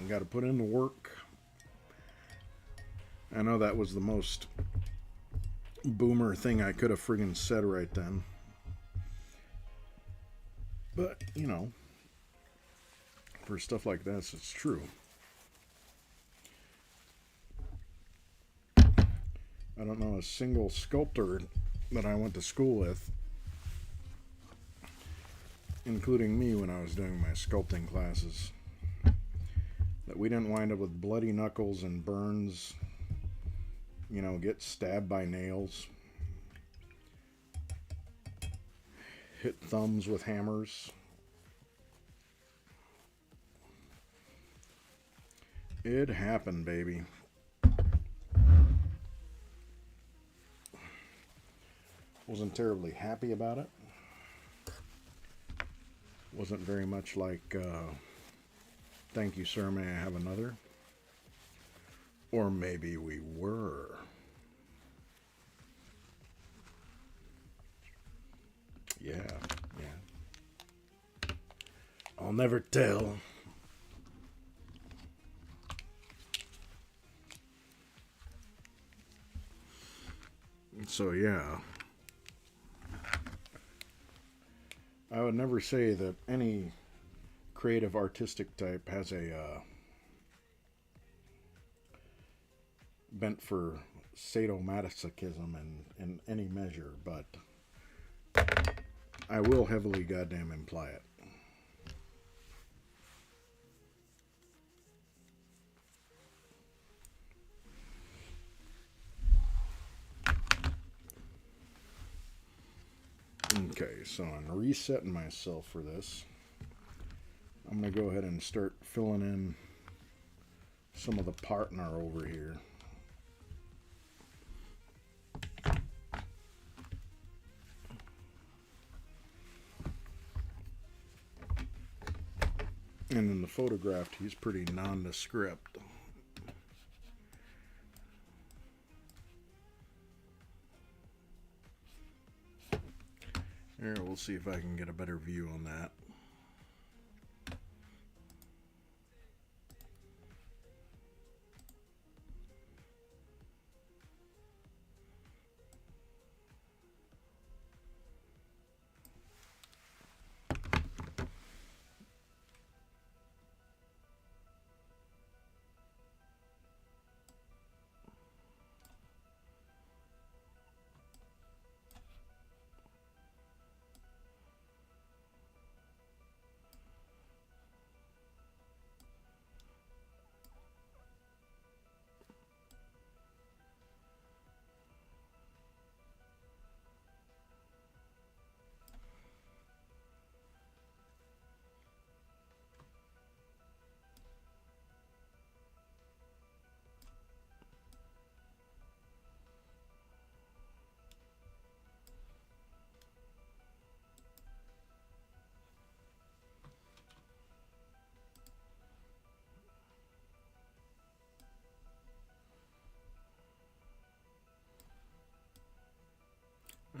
Got to put in the work. I know that was the most boomer thing I could have friggin' said right then. But, you know, for stuff like this, it's true. I don't know a single sculptor that I went to school with, including me when I was doing my sculpting classes, that we didn't wind up with bloody knuckles and burns, you know, get stabbed by nails, hit thumbs with hammers. It happened, baby. Wasn't terribly happy about it. Wasn't very much like, thank you, sir, may I have another? Or maybe we were. Yeah. I'll never tell. So, yeah. I would never say that any creative artistic type has a bent for sadomasochism in any measure, but I will heavily goddamn imply it. Okay, so I'm resetting myself for this. I'm going to go ahead and start filling in some of the partner over here. And in the photograph, he's pretty nondescript. Here, we'll see if I can get a better view on that.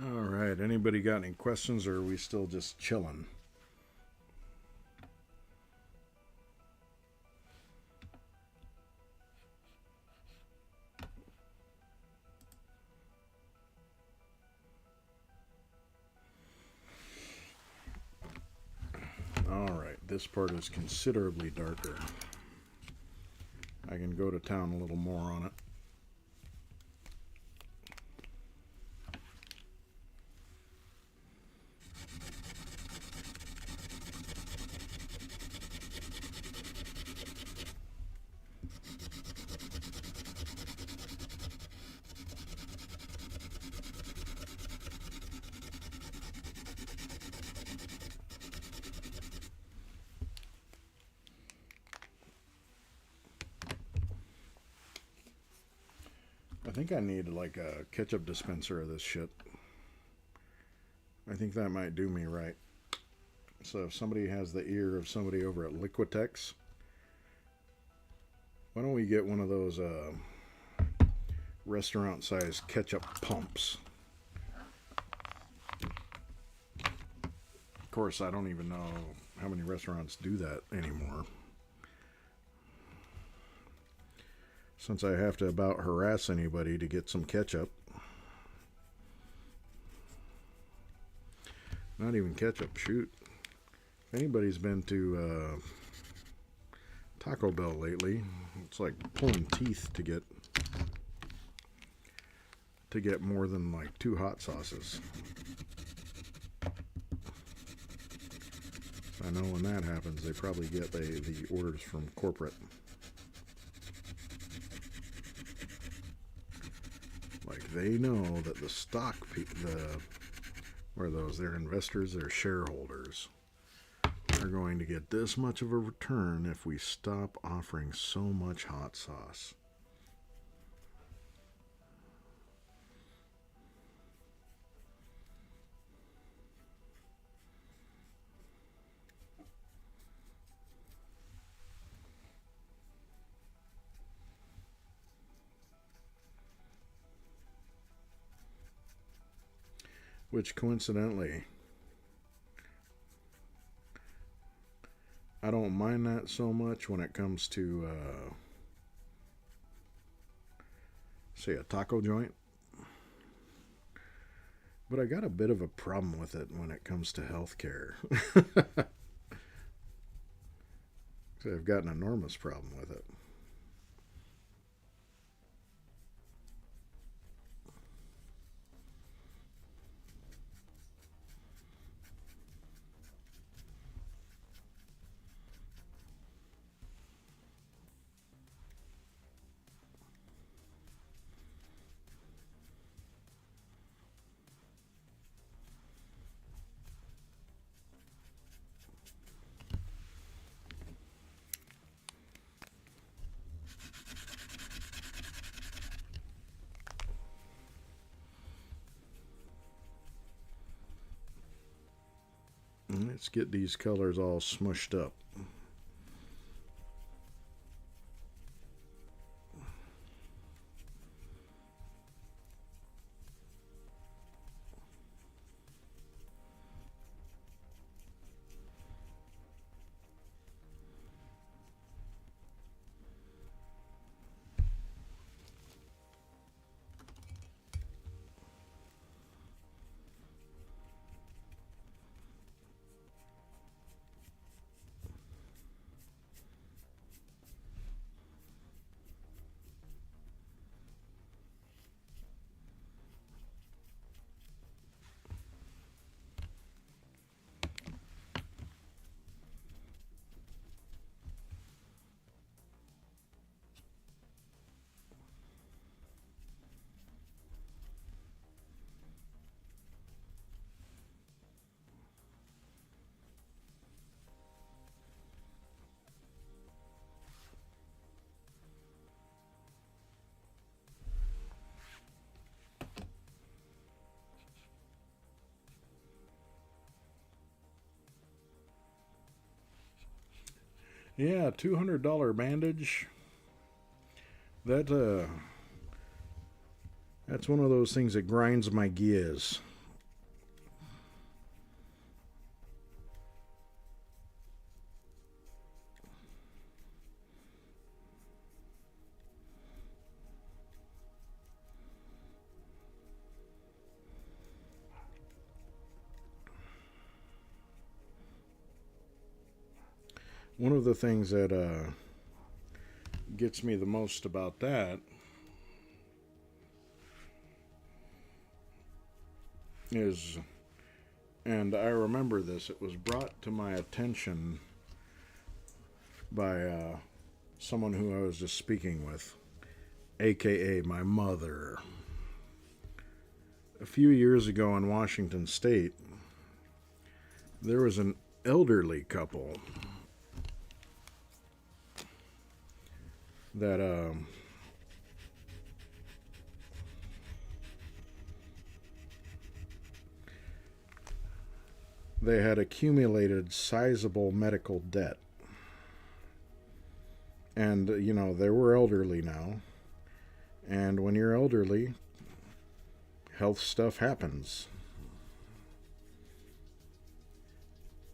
Alright, anybody got any questions, or are we still just chilling? Alright, this part is considerably darker. I can go to town a little more on it. I think I need like a ketchup dispenser of this shit. I think that might do me right. So if somebody has the ear of somebody over at Liquitex, why don't we get one of those restaurant-sized ketchup pumps? Of course, I don't even know how many restaurants do that anymore, since I have to about harass anybody to get some ketchup. Not even ketchup, shoot. If anybody's been to Taco Bell lately, it's like pulling teeth to get more than like 2 hot sauces. I know when that happens, they probably get the orders from corporate. Like, they know that the stock they're investors, they're shareholders, are going to get this much of a return if we stop offering so much hot sauce. Which, coincidentally, I don't mind that so much when it comes to, say, a taco joint. But I got a bit of a problem with it when it comes to healthcare. So I've got an enormous problem with it. Let's get these colors all smushed up. Yeah, $200 bandage. That's one of those things that grinds my gears. One of the things that gets me the most about that is, and I remember this, it was brought to my attention by someone who I was just speaking with, aka my mother. A few years ago in Washington State, there was an elderly couple that they had accumulated sizable medical debt. And, you know, they were elderly now. And when you're elderly, health stuff happens.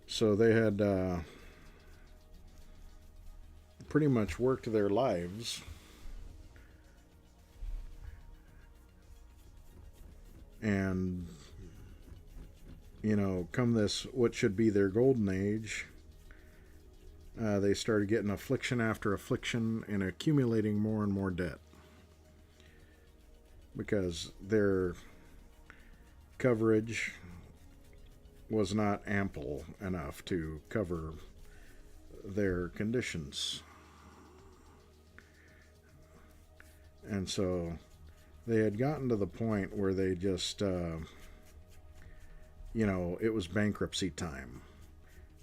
So they had pretty much worked their lives and, you know, come this what should be their golden age, they started getting affliction after affliction and accumulating more and more debt because their coverage was not ample enough to cover their conditions. And so they had gotten to the point where they just, you know, it was bankruptcy time,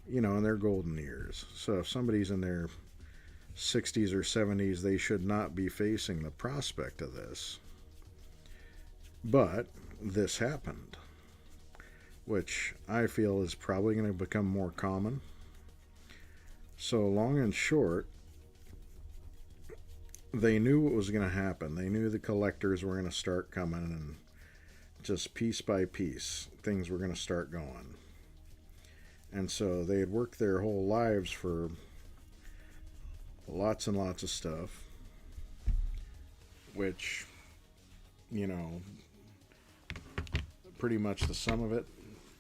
you know, in their golden years. So if somebody's in their 60s or 70s, they should not be facing the prospect of this. But this happened, which I feel is probably going to become more common. So long and short, they knew what was going to happen. They knew the collectors were going to start coming, and just piece by piece, things were going to start going. And so they had worked their whole lives for lots and lots of stuff, which, you know, pretty much the sum of it,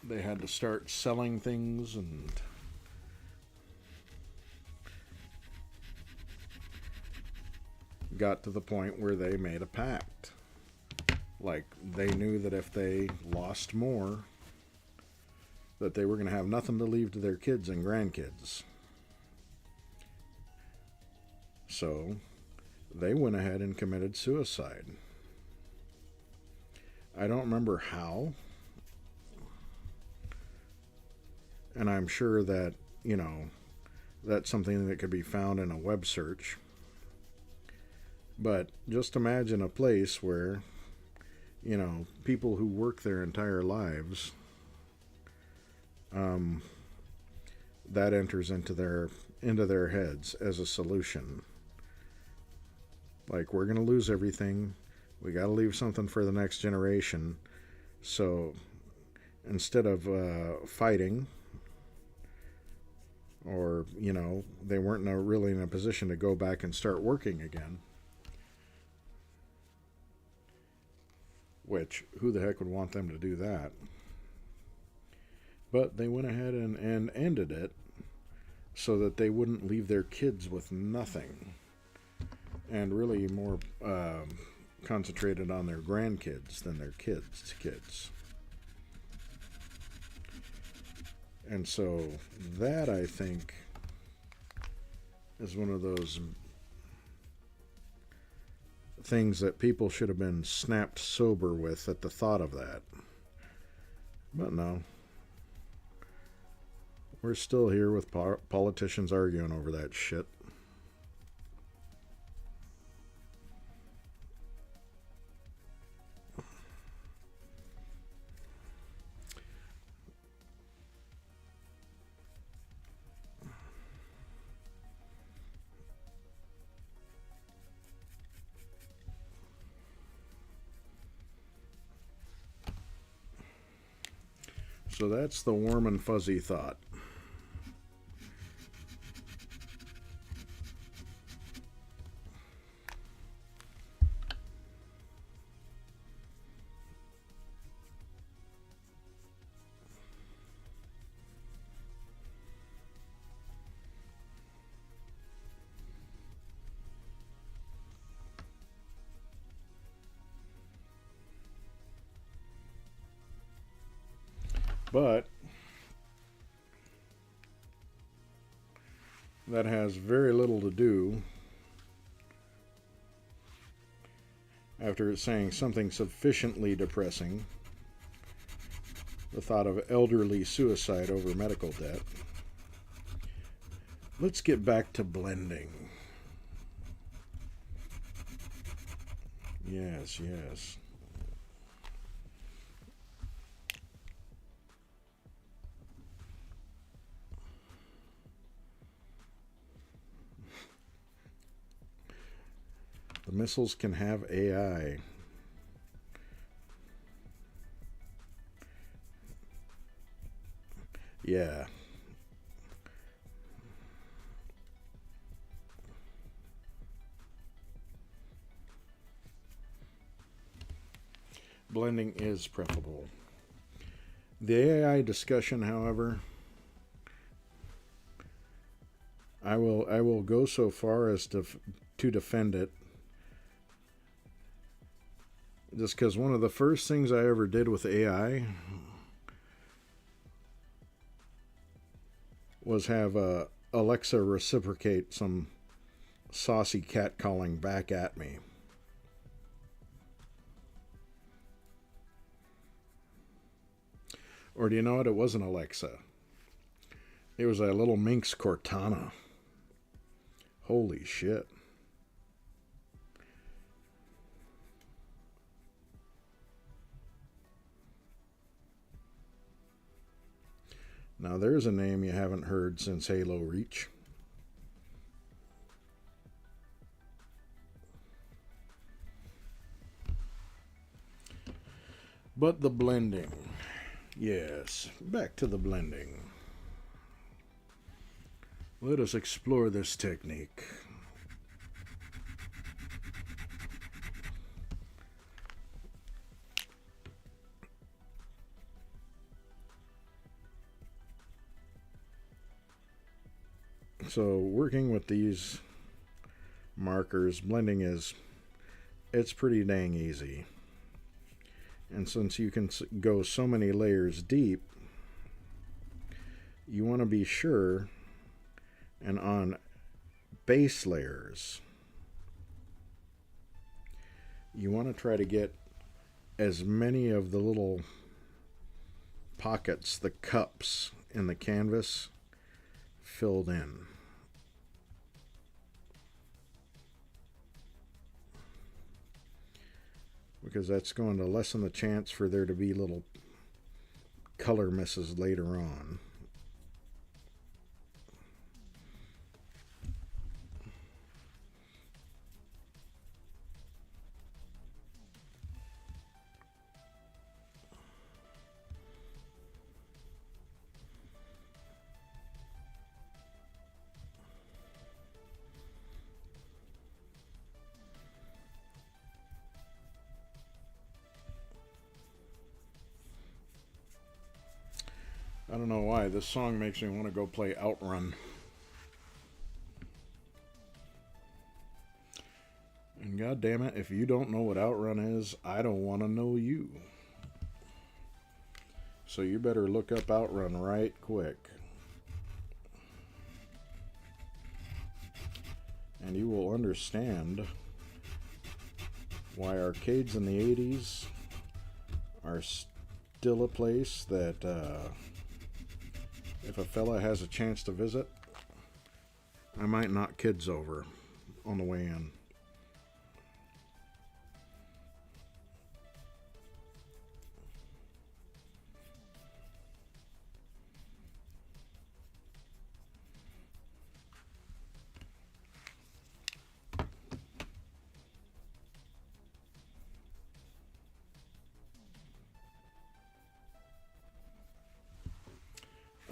they had to start selling things, and got to the point where they made a pact. Like, they knew that if they lost more, that they were going to have nothing to leave to their kids and grandkids. So they went ahead and committed suicide. I don't remember how, and I'm sure that, you know, that's something that could be found in a web search. But just imagine a place where, you know, people who work their entire lives that enters into their heads as a solution. Like, we're going to lose everything. We got to leave something for the next generation. So instead of fighting, or, you know, they weren't really in a position to go back and start working again. Which, who the heck would want them to do that? But they went ahead and ended it so that they wouldn't leave their kids with nothing. And really more concentrated on their grandkids than their kids. And so that, I think, is one of those things that people should have been snapped sober with at the thought of that. But no. We're still here with politicians arguing over that shit. So that's the warm and fuzzy thought. But that has very little to do, after it's saying something sufficiently depressing, the thought of elderly suicide over medical debt. Let's get back to blending. Yes, yes. The missiles can have AI. Yeah. Blending is preferable. The AI discussion, however, I will go so far as to defend it. Just because one of the first things I ever did with AI was have Alexa reciprocate some saucy cat calling back at me. Or do you know what? It wasn't Alexa. It was a little minx Cortana. Holy shit. Now there's a name you haven't heard since Halo Reach. But the blending. Yes, back to the blending. Let us explore this technique. So working with these markers, blending it's pretty dang easy. And since you can go so many layers deep, you want to be sure, and on base layers, you want to try to get as many of the little pockets, the cups in the canvas, filled in. Because that's going to lessen the chance for there to be little color misses later on. I don't know why, this song makes me want to go play Outrun. And god damn it, if you don't know what Outrun is, I don't want to know you. So you better look up Outrun right quick. And you will understand why arcades in the 80s are still a place that if a fella has a chance to visit, I might knock kids over on the way in.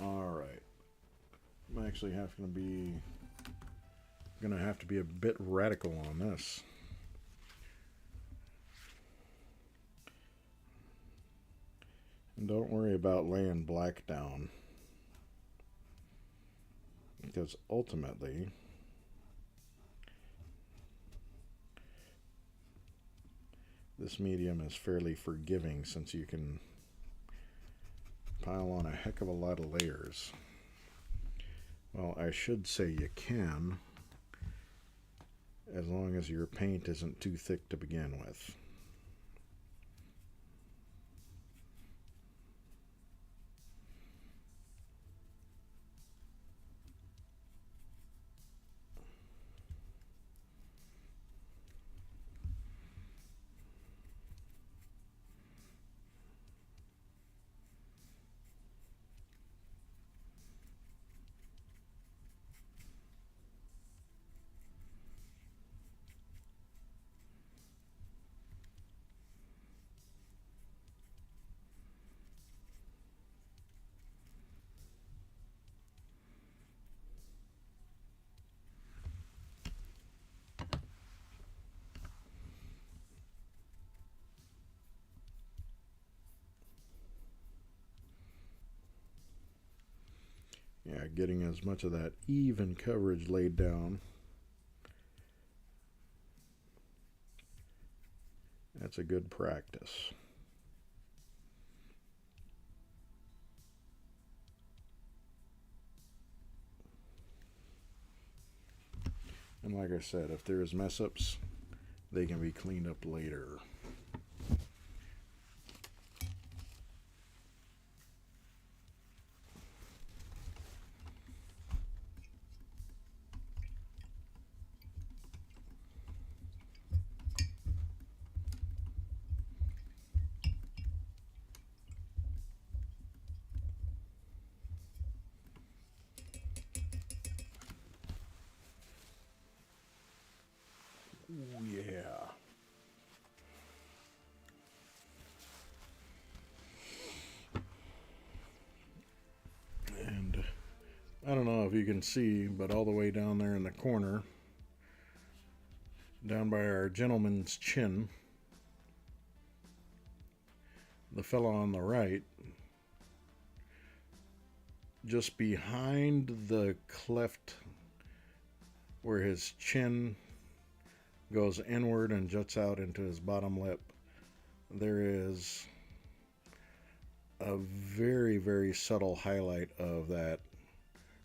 Alright. I'm actually gonna have to be a bit radical on this. And don't worry about laying black down, because ultimately this medium is fairly forgiving, since you can pile on a heck of a lot of layers. Well, I should say you can, as long as your paint isn't too thick to begin with. Yeah, getting as much of that even coverage laid down. That's a good practice. And like I said, if there's mess ups, they can be cleaned up later. Ooh, yeah. And I don't know if you can see, but all the way down there in the corner, down by our gentleman's chin, the fellow on the right, just behind the cleft where his chin goes inward and juts out into his bottom lip, there is a very, very subtle highlight of that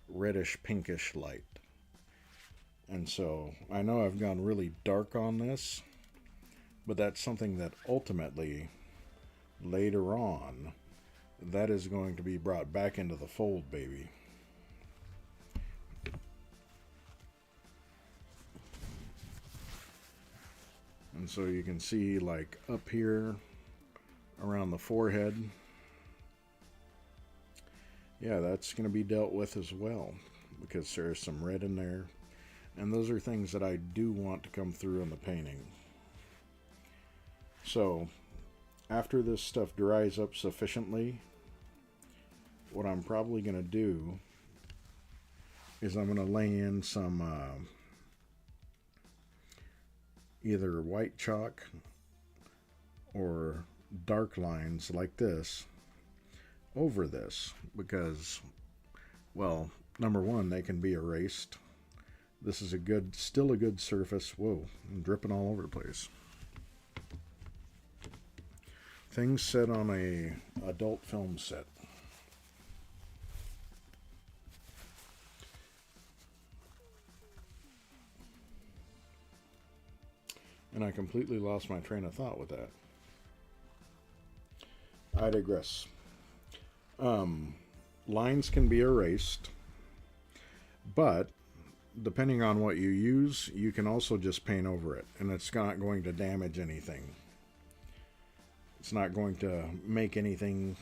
reddish pinkish light. And so I know I've gone really dark on this, but that's something that ultimately later on that is going to be brought back into the fold, baby. And so you can see, like, up here around the forehead, yeah, that's going to be dealt with as well, because there's some red in there, and those are things that I do want to come through in the painting. So after this stuff dries up sufficiently, what I'm probably going to do is I'm going to lay in some either white chalk or dark lines like this over this because, well, number one, they can be erased. This is still a good surface. Whoa, I'm dripping all over the place. Things set on a adult film set. And I completely lost my train of thought with that. I digress. Lines can be erased, but depending on what you use, you can also just paint over it, and it's not going to damage anything. It's not going to make anything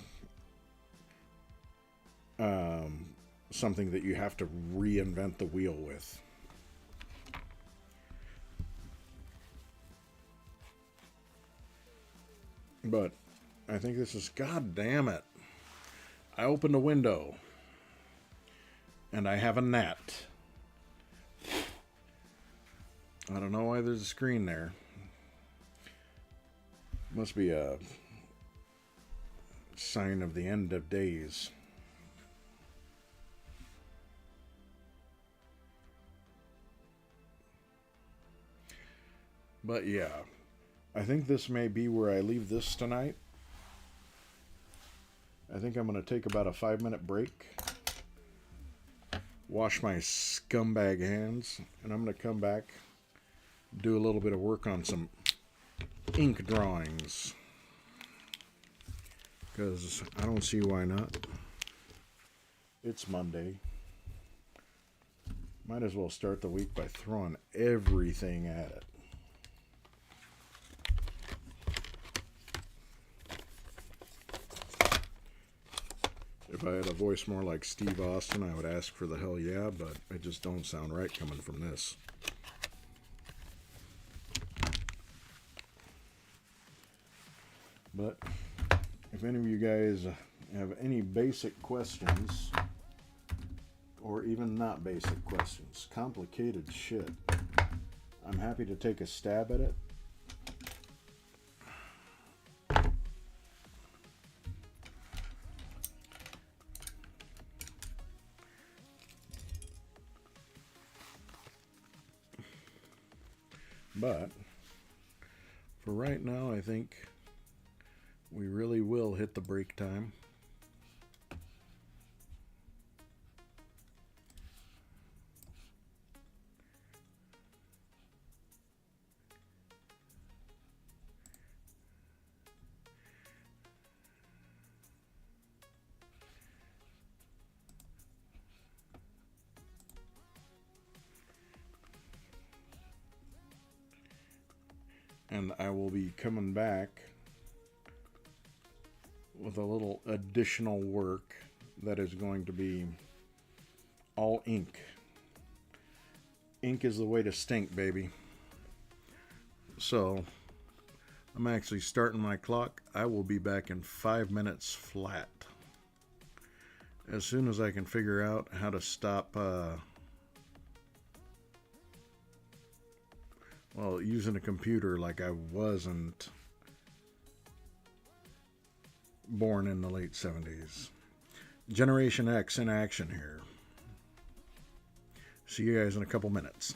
something that you have to reinvent the wheel with. But I think this is, god damn it. I opened a window and I have a gnat. I don't know why there's a screen there. Must be a sign of the end of days. But yeah, I think this may be where I leave this tonight. I think I'm going to take about a 5-minute break, wash my scumbag hands, and I'm going to come back, do a little bit of work on some ink drawings, because I don't see why not. It's Monday. Might as well start the week by throwing everything at it. If I had a voice more like Steve Austin, I would ask for the hell yeah, but it just don't sound right coming from this. But if any of you guys have any basic questions, or even not basic questions, complicated shit, I'm happy to take a stab at it. But for right now, I think we really will hit the break time. And I will be coming back with a little additional work that is going to be all ink. Ink is the way to stink, baby. So I'm actually starting my clock. I will be back in 5 minutes flat. As soon as I can figure out how to stop using a computer like I wasn't born in the late 70s. Generation X in action here. See you guys in a couple minutes.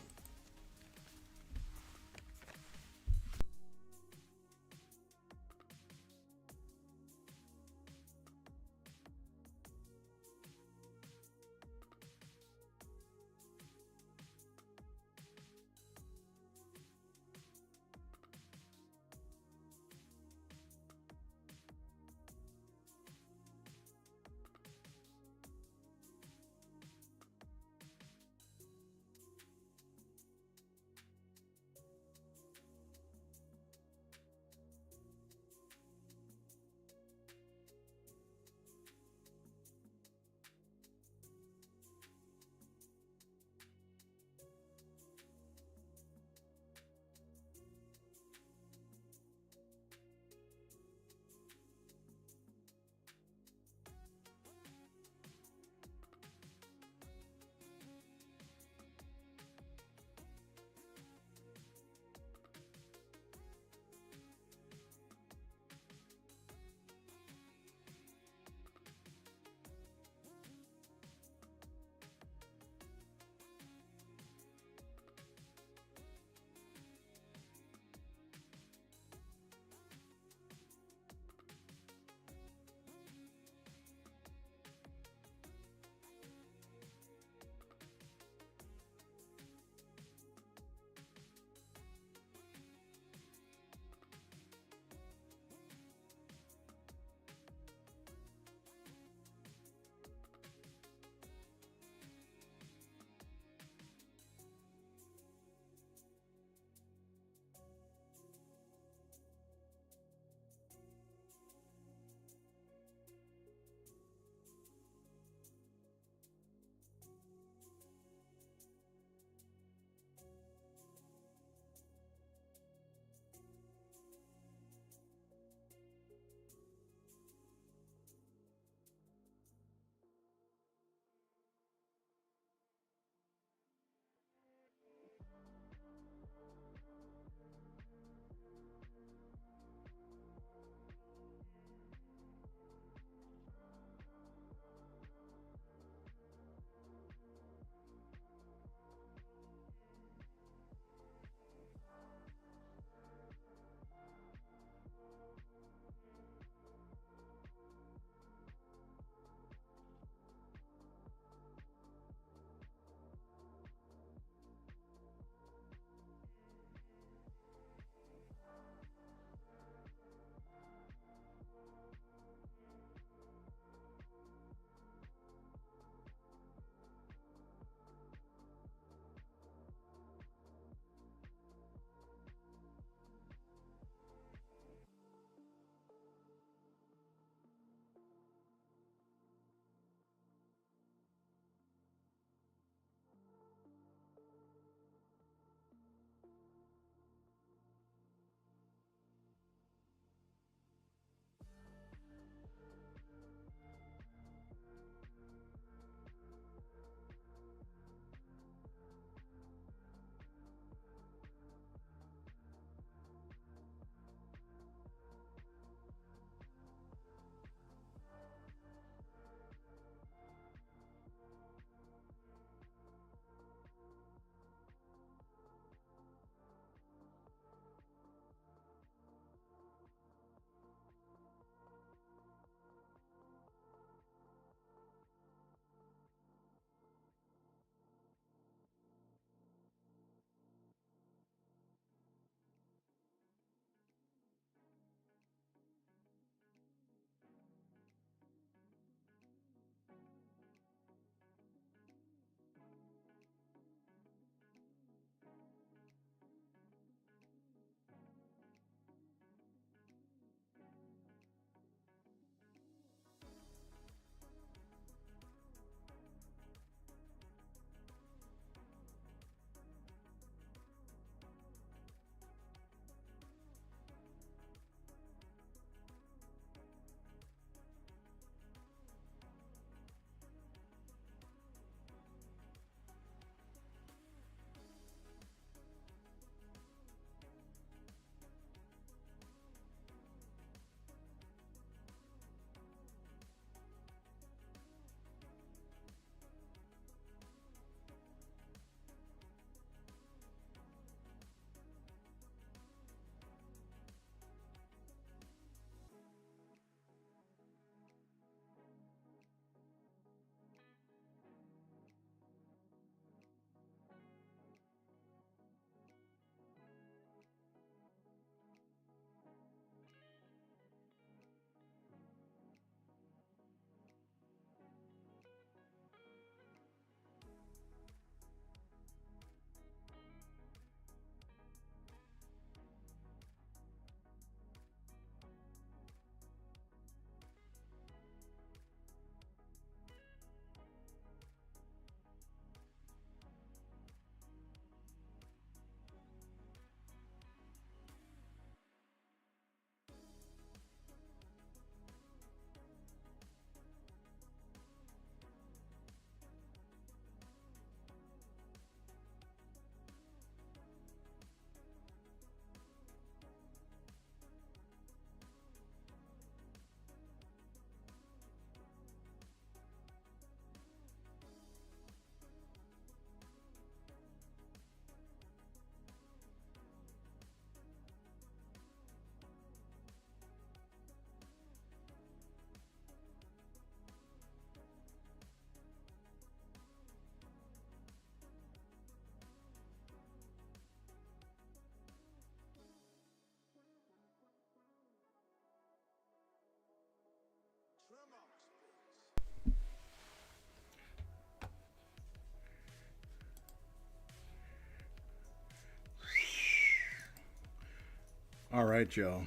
All right, y'all.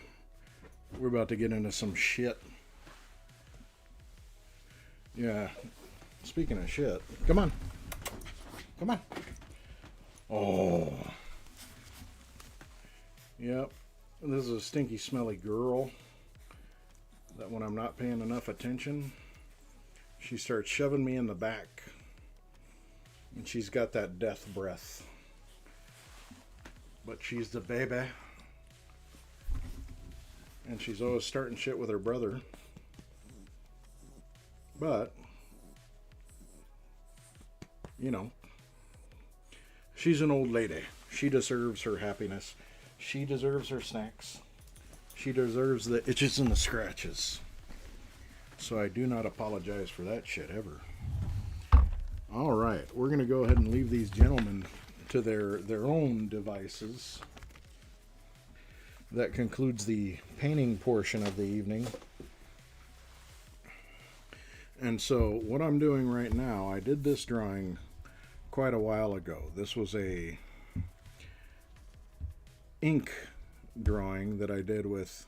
We're about to get into some shit. Yeah. Speaking of shit, come on. Come on. Oh. Yep. This is a stinky, smelly girl that when I'm not paying enough attention, she starts shoving me in the back. And she's got that death breath. But she's the baby. And she's always starting shit with her brother. But, you know, she's an old lady. She deserves her happiness. She deserves her snacks. She deserves the itches and the scratches. So I do not apologize for that shit ever. All right, we're going to go ahead and leave these gentlemen to their own devices. That concludes the painting portion of the evening. And so what I'm doing right now, I did this drawing quite a while ago. This was a ink drawing that I did with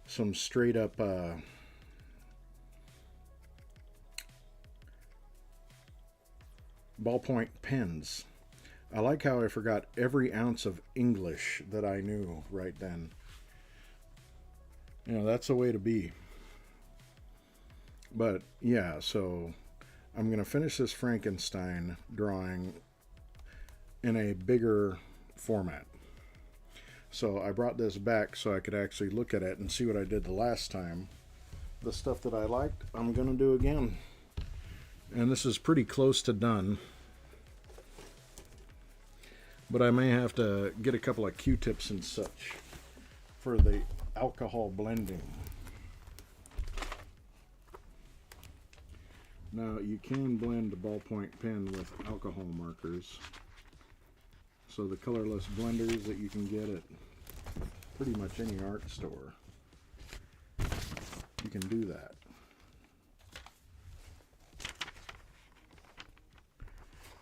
some straight up ballpoint pens. I like how I forgot every ounce of English that I knew right then. You know, that's the way to be. But yeah, so I'm going to finish this Frankenstein drawing in a bigger format. So I brought this back so I could actually look at it and see what I did the last time. The stuff that I liked, I'm going to do again. And this is pretty close to done. But I may have to get a couple of Q-tips and such for the alcohol blending. Now, you can blend a ballpoint pen with alcohol markers. So the colorless blenders that you can get at pretty much any art store, you can do that.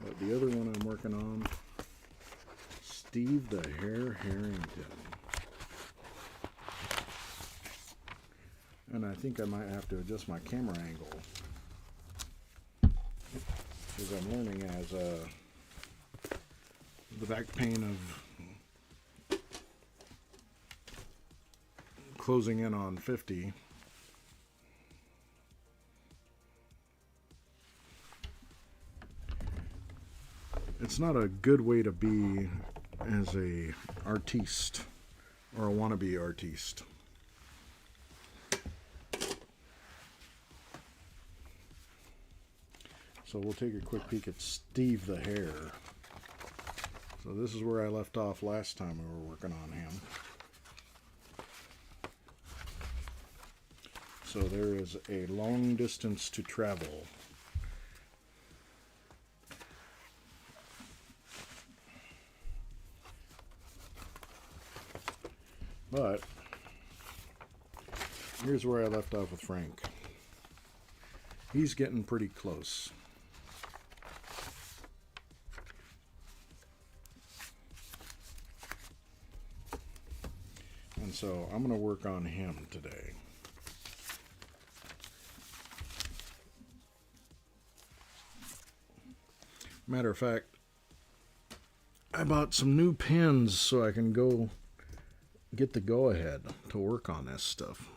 But the other one I'm working on, Steve the Hare Harrington. And I think I might have to adjust my camera angle, because I'm learning as the back pain of closing in on 50. It's not a good way to be as a artiste or a wannabe artiste. So we'll take a quick peek at Steve the Hare. So this is where I left off last time we were working on him. So there is a long distance to travel. But here's where I left off with Frank. He's getting pretty close. And so I'm going to work on him today. Matter of fact, I bought some new pens so I can go get the go-ahead to work on this stuff.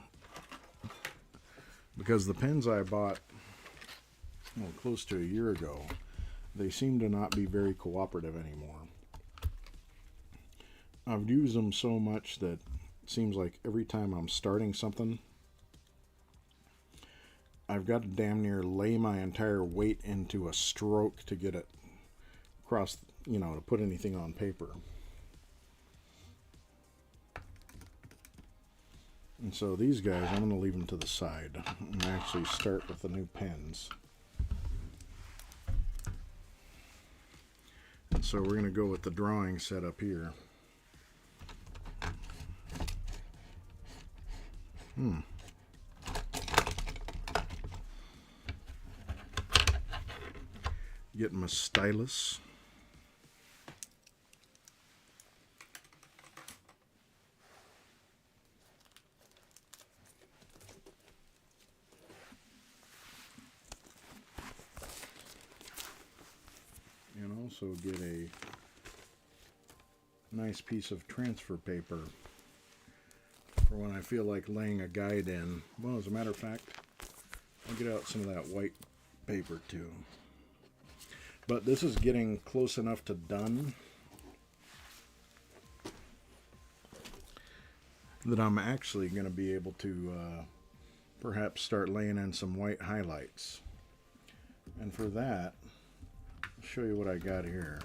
Because the pens I bought close to a year ago, they seem to not be very cooperative anymore. I've used them so much that it seems like every time I'm starting something, I've got to damn near lay my entire weight into a stroke to get it across, to put anything on paper. And so these guys, I'm going to leave them to the side and actually start with the new pens. And so we're going to go with the drawing set up here. Getting my stylus. also get a nice piece of transfer paper for when I feel like laying a guide in. Well, as a matter of fact, I'll get out some of that white paper too. But this is getting close enough to done that I'm actually going to be able to perhaps start laying in some white highlights. And for that, I'll show you what I got here.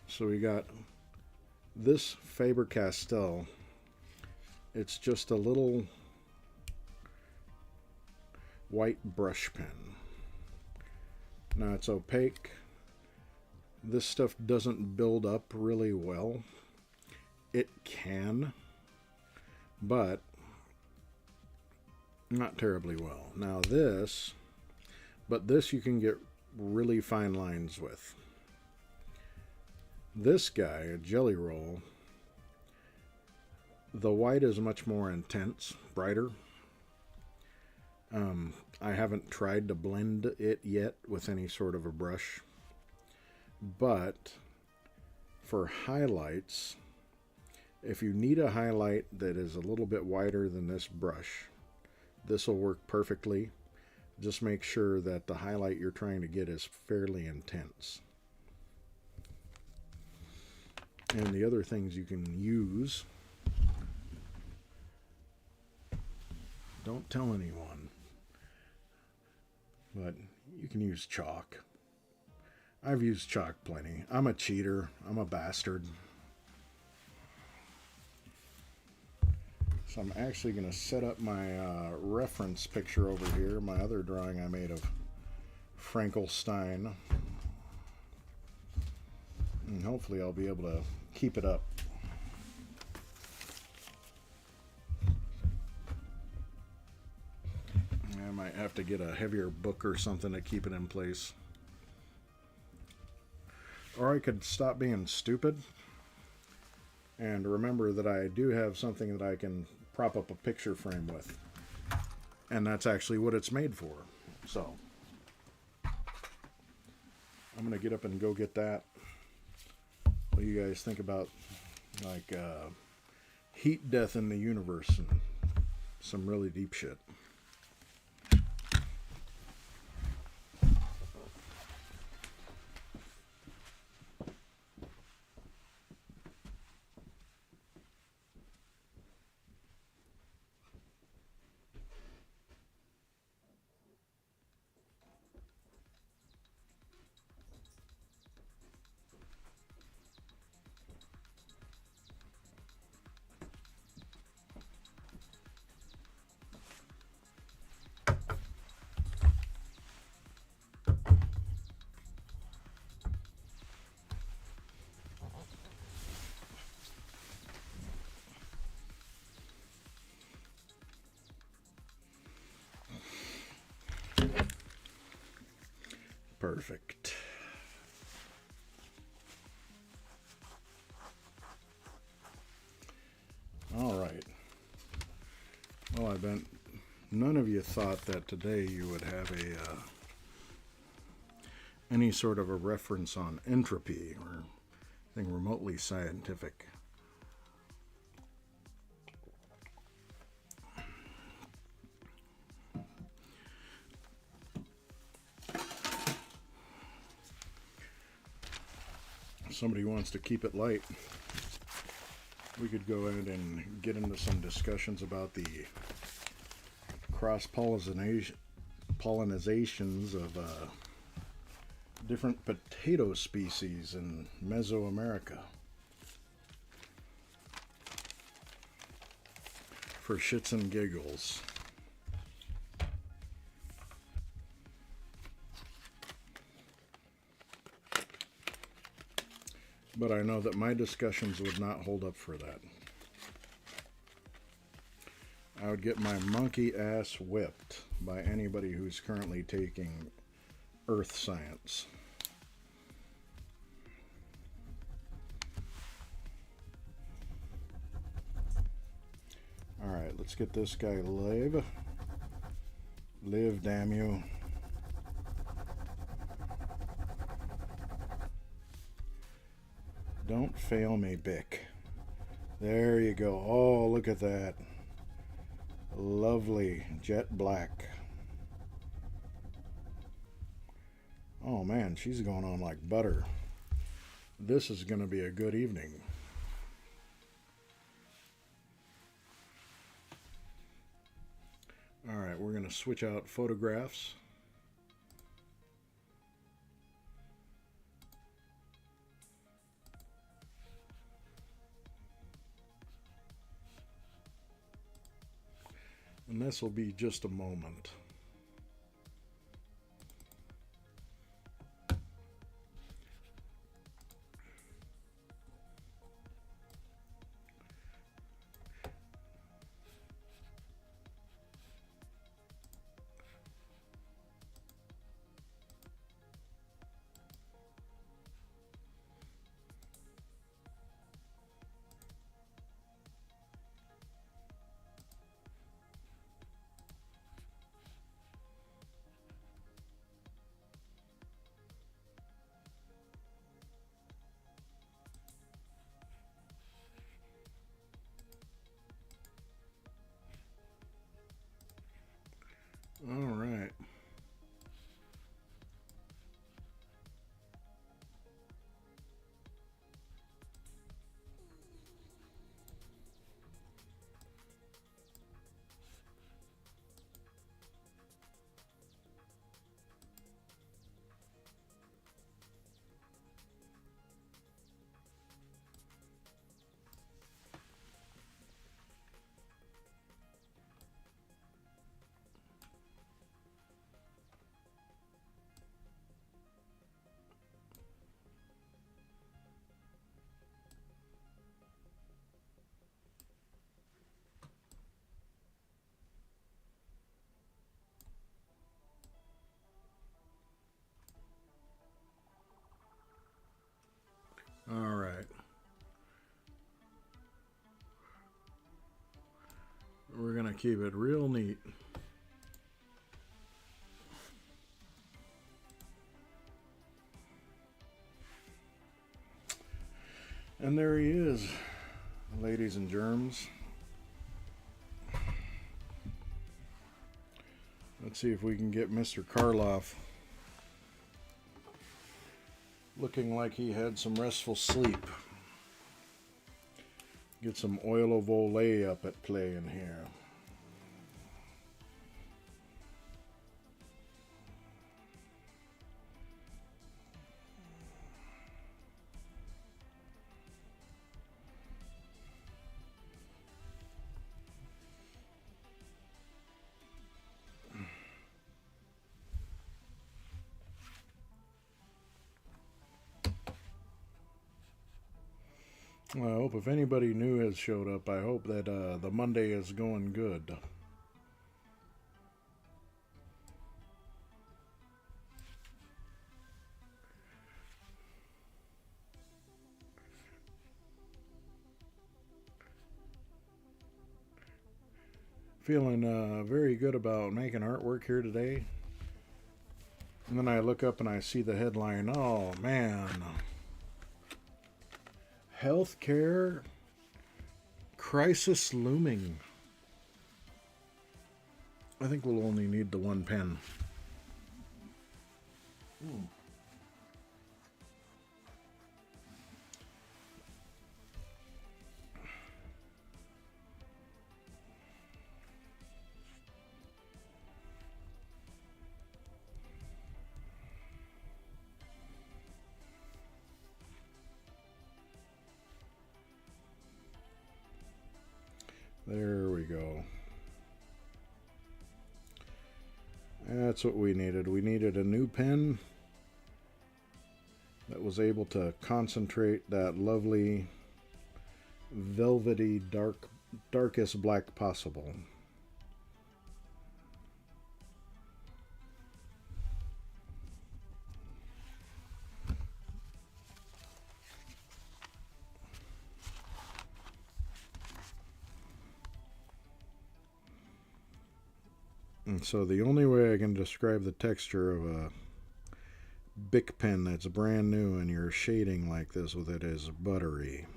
So we got this Faber-Castell. It's just a little white brush pen. Now it's opaque. This stuff doesn't build up really well. It can, but not terribly well. Now this you can get really fine lines with. This guy, a jelly roll, the white is much more intense, brighter. I haven't tried to blend it yet with any sort of a brush, but for highlights, if you need a highlight that is a little bit wider than this brush, this will work perfectly. Just make sure that the highlight you're trying to get is fairly intense. And the other things you can use, don't tell anyone, but you can use chalk. I've used chalk plenty. I'm a cheater. I'm a bastard. So I'm actually going to set up my reference picture over here, my other drawing I made of Frankenstein. And hopefully I'll be able to keep it up. I might have to get a heavier book or something to keep it in place. Or I could stop being stupid and remember that I do have something that I can prop up a picture frame with. And that's actually what it's made for. So I'm going to get up and go get that. What do you guys think about like heat death in the universe and some really deep shit? Perfect. All right. Well, I bet none of you thought that today you would have a any sort of a reference on entropy or anything remotely scientific. Somebody wants to keep it light, we could go ahead and get into some discussions about the cross-pollinizations of different potato species in Mesoamerica. For shits and giggles. But I know that my discussions would not hold up for that. I would get my monkey ass whipped by anybody who's currently taking earth science. Alright, let's get this guy live. Live, damn you. Don't fail me, Bic. There you go. Oh, look at that. Lovely jet black. Oh man, she's going on like butter. This is going to be a good evening. Alright, we're going to switch out photographs. And this will be just a moment. All right. All right. We're going to keep it real neat. And there he is, ladies and germs. Let's see if we can get Mr. Karloff looking like he had some restful sleep. Get some oil of Olay up at play in here. Well, I hope if anybody new has showed up, I hope that the Monday is going good. Feeling very good about making artwork here today. And then I look up and I see the headline. Oh, man. Healthcare crisis looming. I think we'll only need the one pen. There we go. That's what we needed. We needed a new pen that was able to concentrate that lovely velvety darkest black possible. And so the only way I can describe the texture of a Bic pen that's brand new and you're shading like this with it is buttery.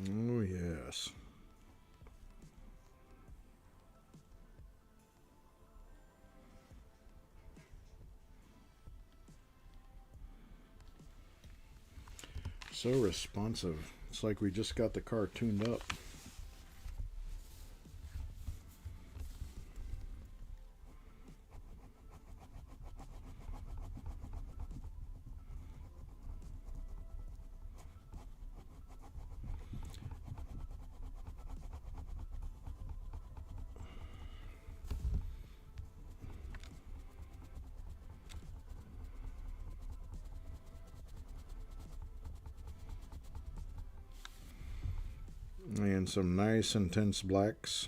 Oh, yes. So responsive. It's like we just got the car tuned up. And some nice intense blacks.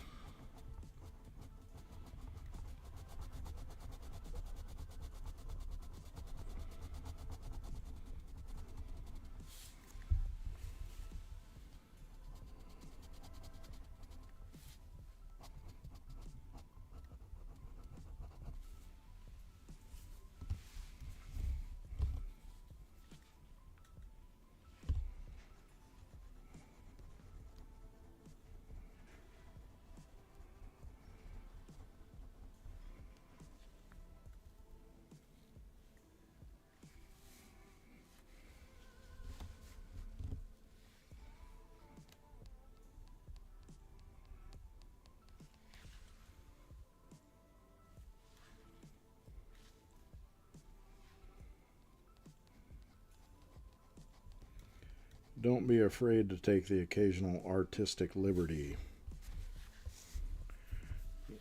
Don't be afraid to take the occasional artistic liberty,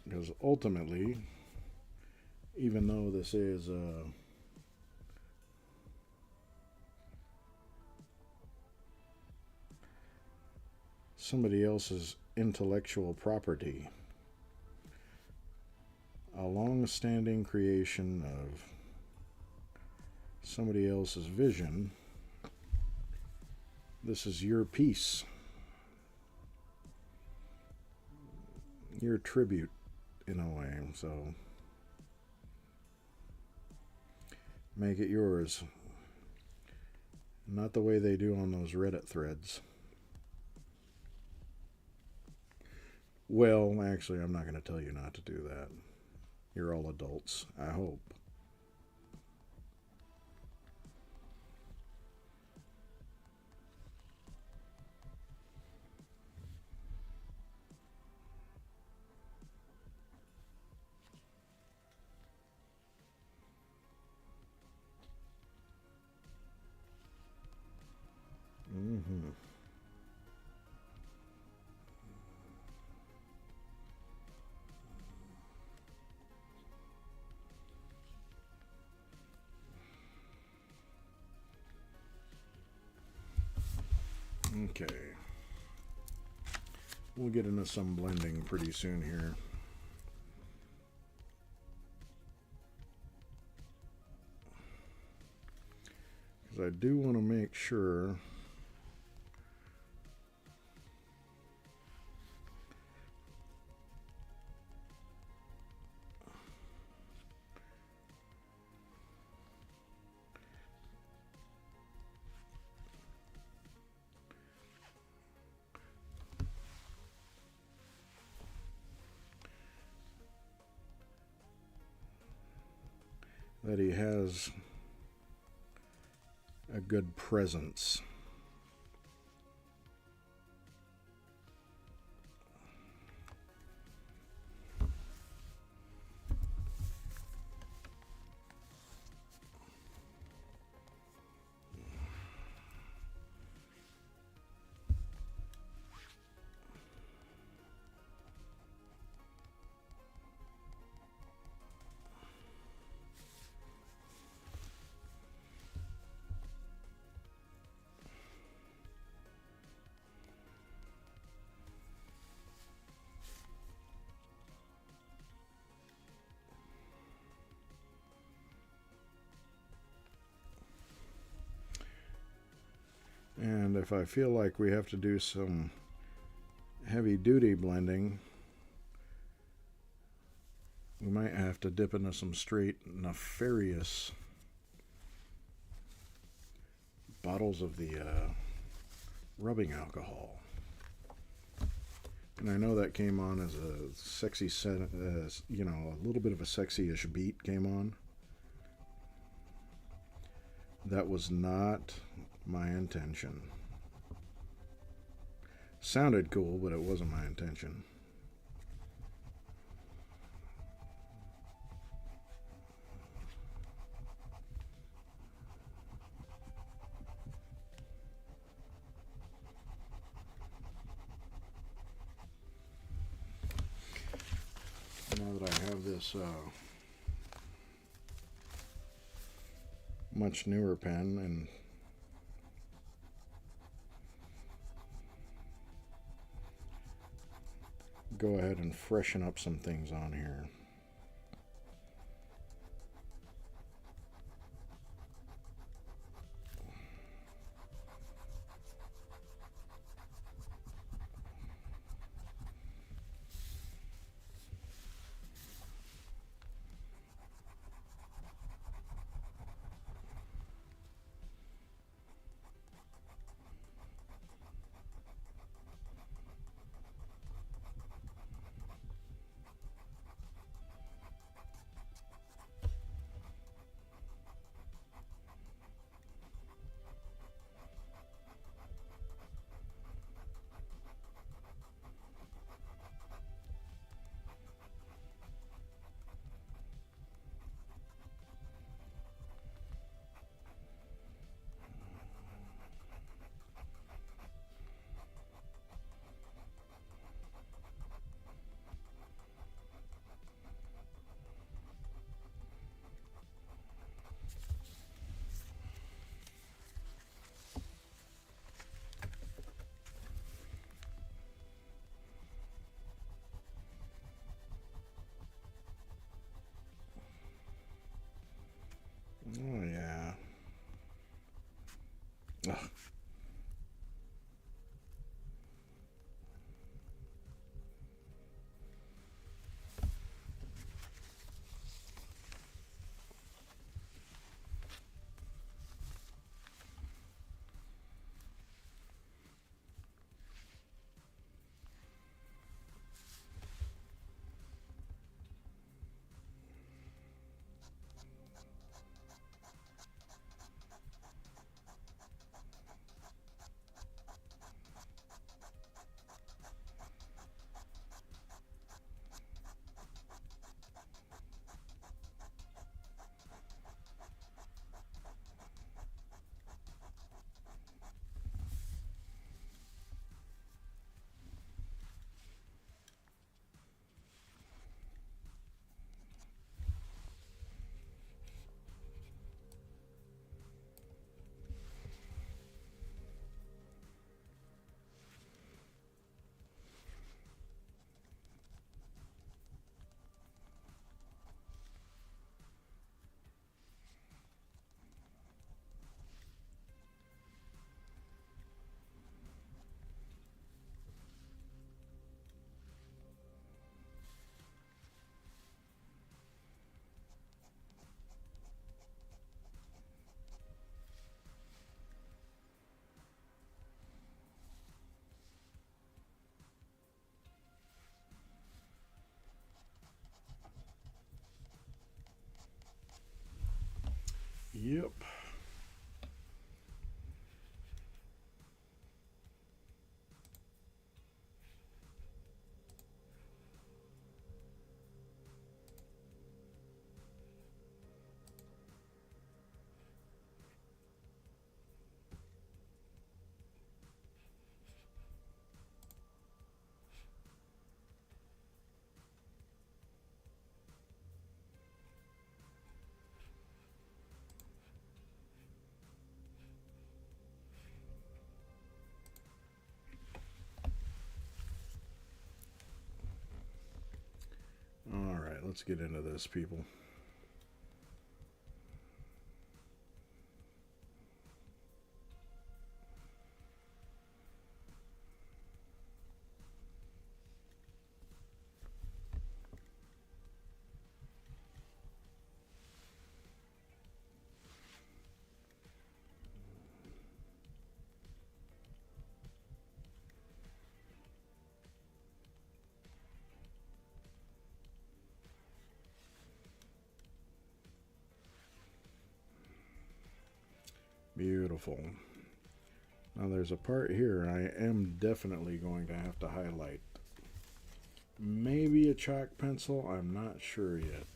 because ultimately, even though this is somebody else's intellectual property, a long-standing creation of somebody else's vision, this is your piece, your tribute in a way, so make it yours. Not the way they do on those Reddit threads. Well, actually, I'm not going to tell you not to do that. You're all adults, I hope. Mm-hmm. Okay. We'll get into some blending pretty soon here. Because I do want to make sure that he has a good presence. And if I feel like we have to do some heavy duty blending, we might have to dip into some straight nefarious bottles of the rubbing alcohol. And I know that came on as a sexy, you know, a little bit of a sexy-ish beat came on. That was not my intention. Sounded cool, but it wasn't my intention. Now that I have this much newer pen, and go ahead and freshen up some things on here. Oh, yeah. Ugh. Yep. All right, let's get into this, people. Beautiful. Now there's a part here I am definitely going to have to highlight. Maybe a chalk pencil, I'm not sure yet.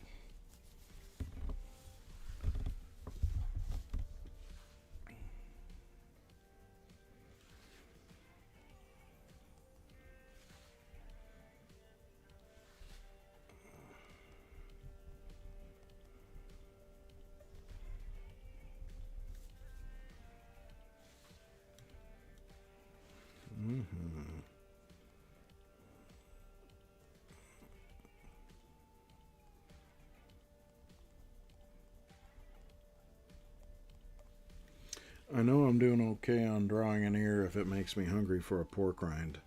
I know I'm doing okay on drawing an ear if it makes me hungry for a pork rind.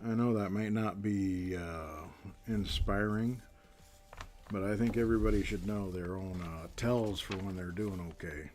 I know that might not be inspiring, but I think everybody should know their own tells for when they're doing okay.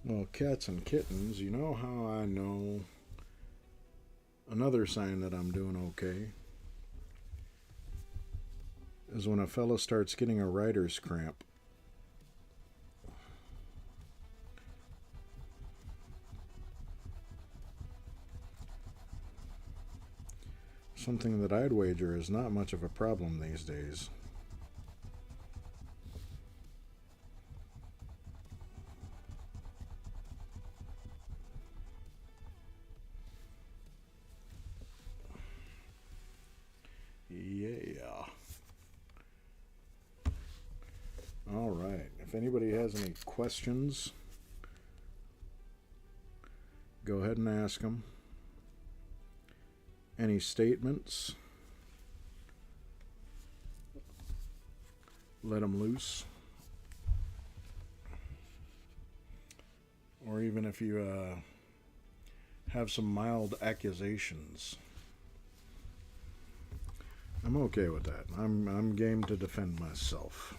Well, cats and kittens, you know how I know another sign that I'm doing okay is when a fella starts getting a writer's cramp. Something that I'd wager is not much of a problem these days. Yeah. All right. If anybody has any questions, go ahead and ask them. Any statements, let them loose. Or even if you have some mild accusations, I'm okay with that. I'm game to defend myself.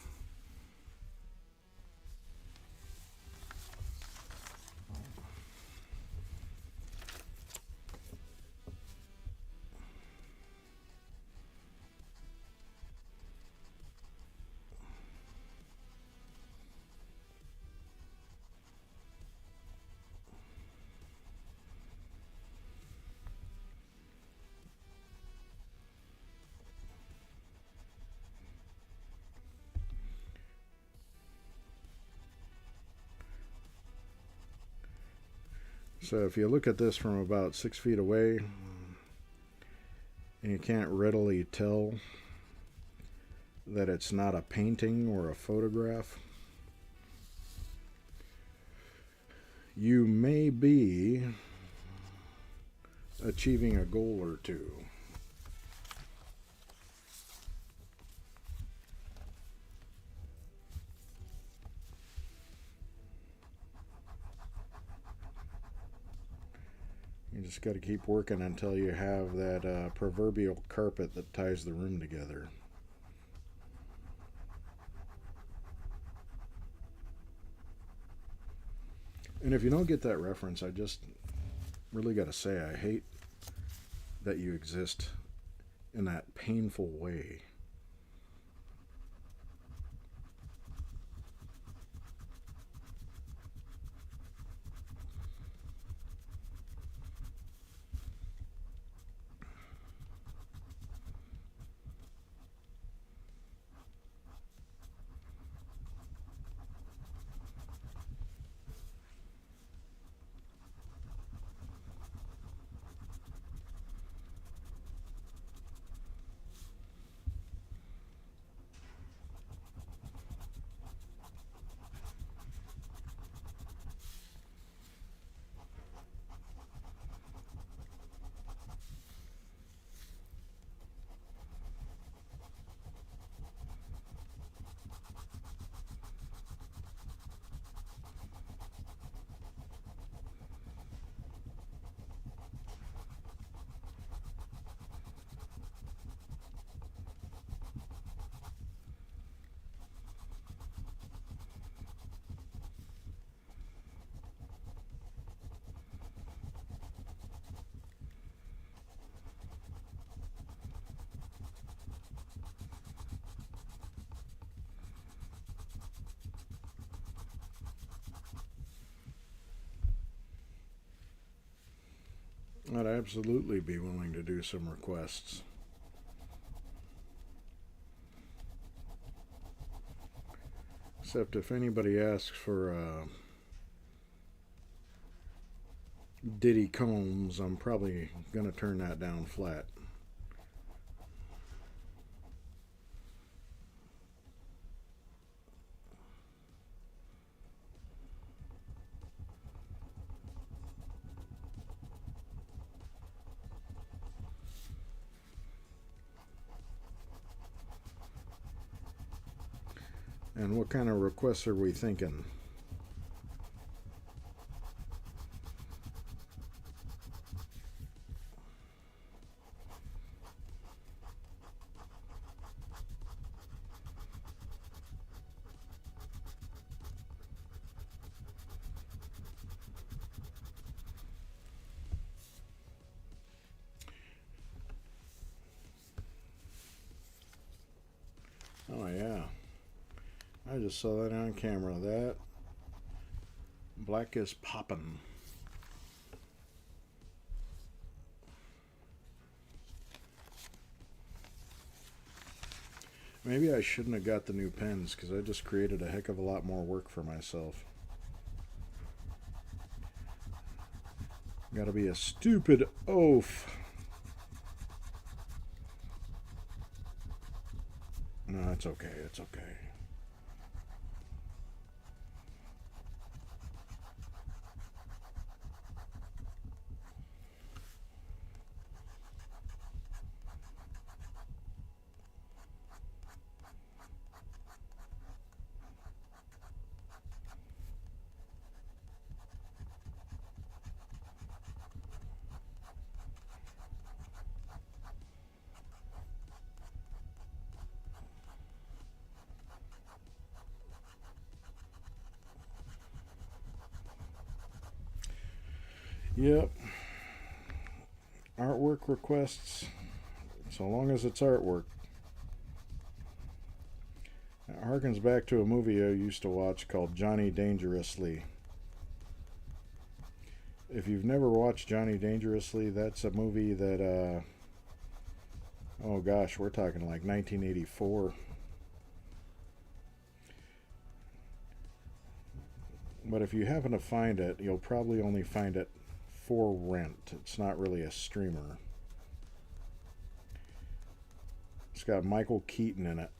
So if you look at this from about 6 feet away, and you can't readily tell that it's not a painting or a photograph, you may be achieving a goal or two. You just got to keep working until you have that proverbial carpet that ties the room together. And if you don't get that reference, I just really got to say I hate that you exist in that painful way. I'd absolutely be willing to do some requests. Except if anybody asks for Diddy Combs, I'm probably going to turn that down flat. And what kind of requests are we thinking? Oh yeah, I just saw that on camera. That black is poppin'. Maybe I shouldn't have got the new pens because I just created a heck of a lot more work for myself. Gotta be a stupid oaf. No, it's okay, it's okay. Yep. Artwork requests, so long as it's artwork. It harkens back to a movie I used to watch called Johnny Dangerously. If you've never watched Johnny Dangerously, that's a movie that, oh gosh, we're talking like 1984. But if you happen to find it, you'll probably only find it for rent. It's not really a streamer. It's got Michael Keaton in it.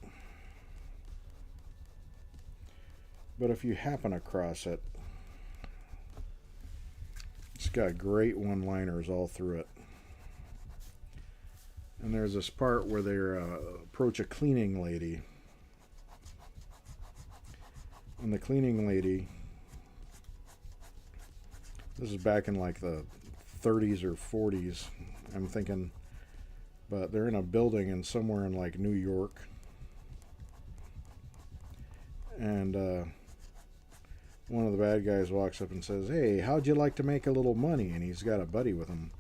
But if you happen across it, it's got great one-liners all through it. And there's this part where they approach a cleaning lady. And the cleaning lady, this is back in like the 30s or 40s, I'm thinking, but they're in a building in somewhere in like New York. And one of the bad guys walks up and says, "Hey, how'd you like to make a little money?" And he's got a buddy with him,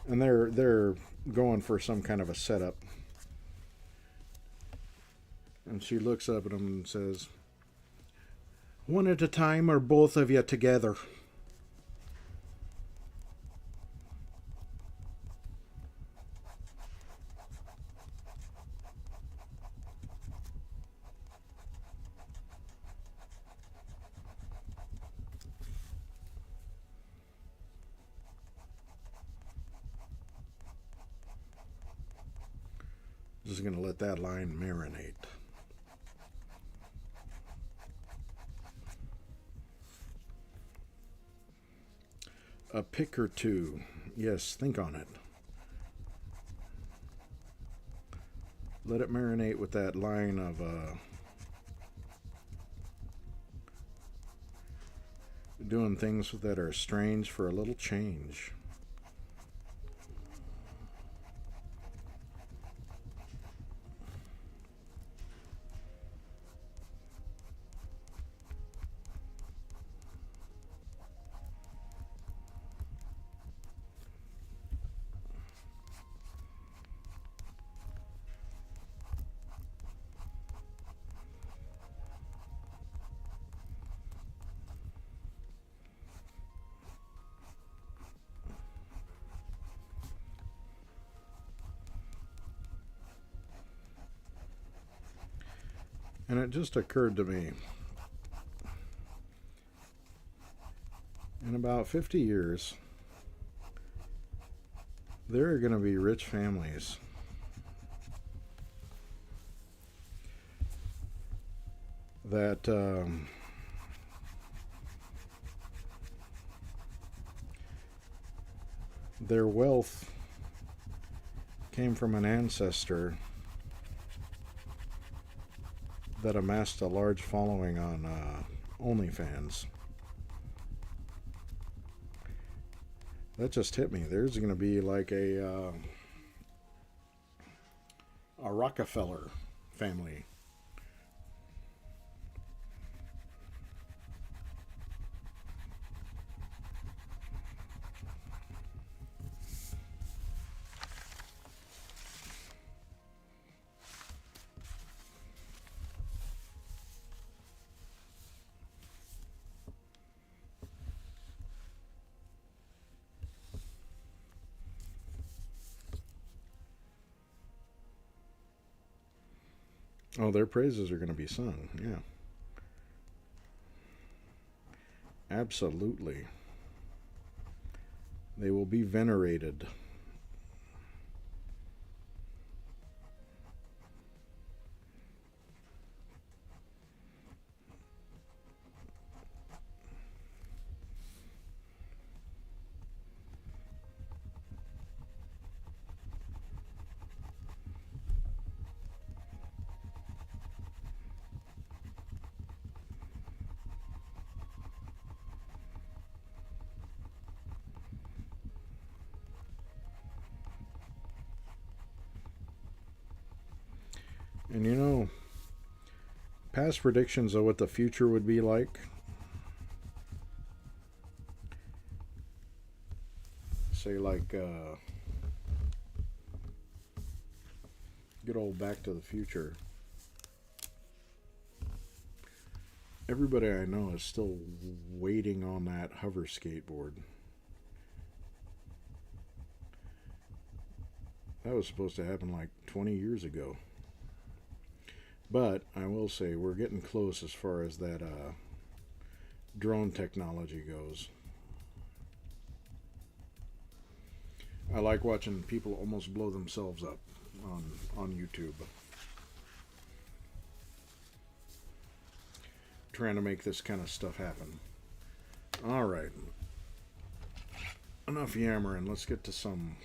and they're going for some kind of a setup. And she looks up at him and says, "One at a time or both of you together?" Just going to let that line marinate. A pick or two. Yes, think on it. Let it marinate with that line of doing things that are strange for a little change. And it just occurred to me, in about 50 years, there are going to be rich families that their wealth came from an ancestor that amassed a large following on OnlyFans. That just hit me. There's going to be like a Rockefeller family. Oh, their praises are going to be sung, yeah. Absolutely. They will be venerated. And you know, past predictions of what the future would be like, say like good old Back to the Future. Everybody I know is still waiting on that hover skateboard. That was supposed to happen like 20 years ago. But I will say we're getting close as far as that drone technology goes. I like watching people almost blow themselves up on YouTube, trying to make this kind of stuff happen. All right, enough yammering. Let's get to some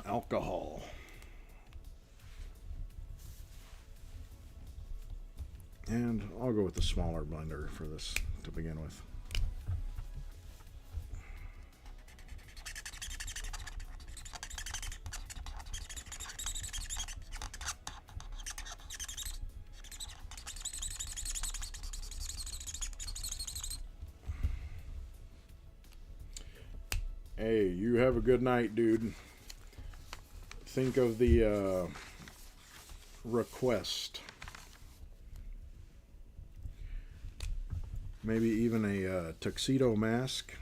alcohol. And I'll go with the smaller blender for this to begin with. Hey, you have a good night, dude. Think of the request. Maybe even a tuxedo mask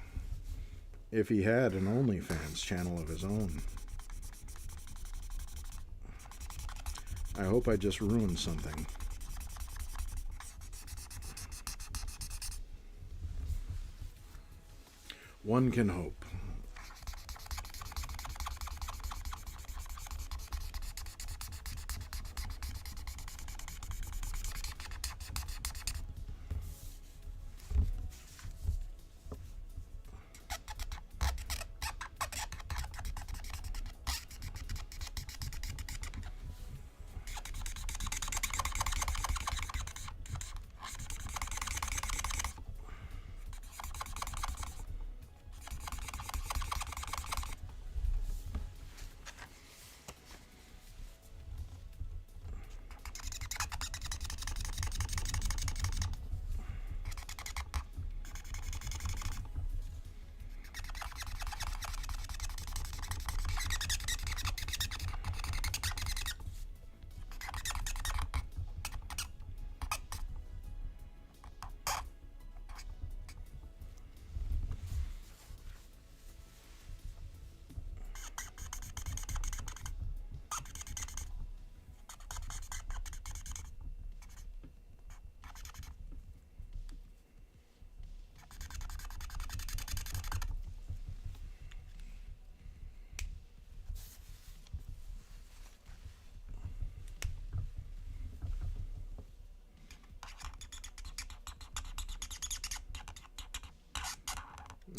if he had an OnlyFans channel of his own. I hope I just ruined something. One can hope.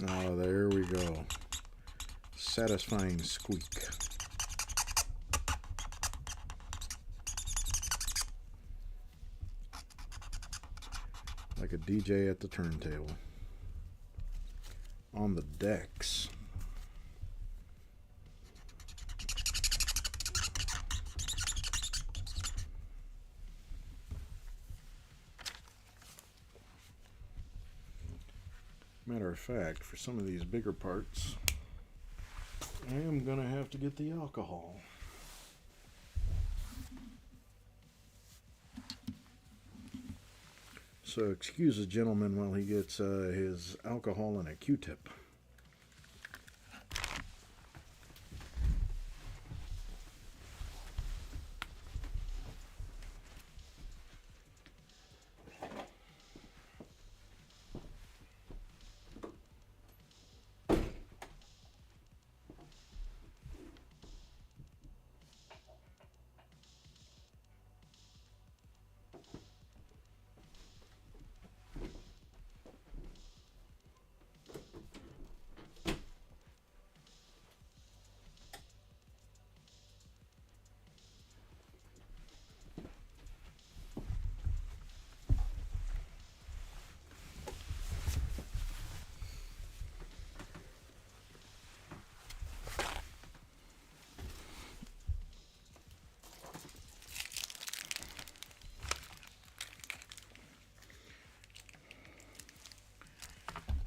Oh, there we go. Satisfying squeak. Like a DJ at the turntable. On the decks. Matter of fact, for some of these bigger parts, I am going to have to get the alcohol. So excuse the gentleman while he gets his alcohol and a Q-tip.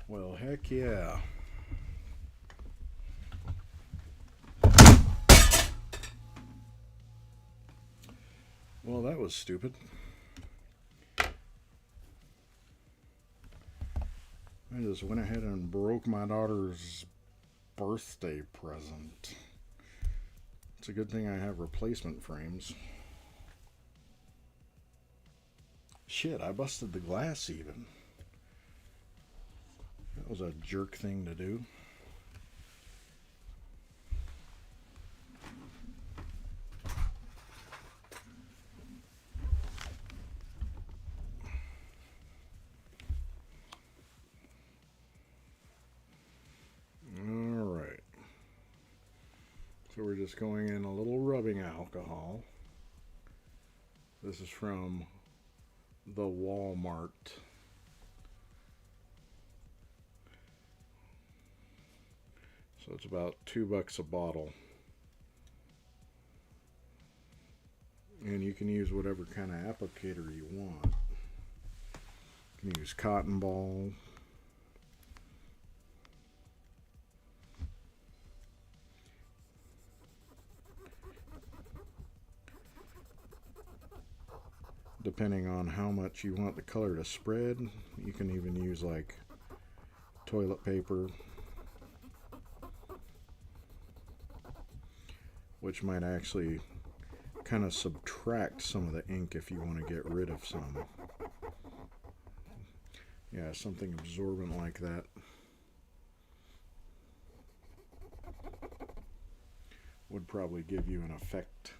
Well, heck yeah. Well, that was stupid. I just went ahead and broke my daughter's birthday present. It's a good thing I have replacement frames. Shit, I busted the glass even. That was a jerk thing to do. Alright. So we're just going in a little rubbing alcohol. This is from the Walmart. So it's about $2 a bottle. And you can use whatever kind of applicator you want. You can use cotton ball. depending on how much you want the color to spread. You can even use like toilet paper, which might actually kind of subtract some of the ink if you want to get rid of some. Yeah, something absorbent like that would probably give you an effect.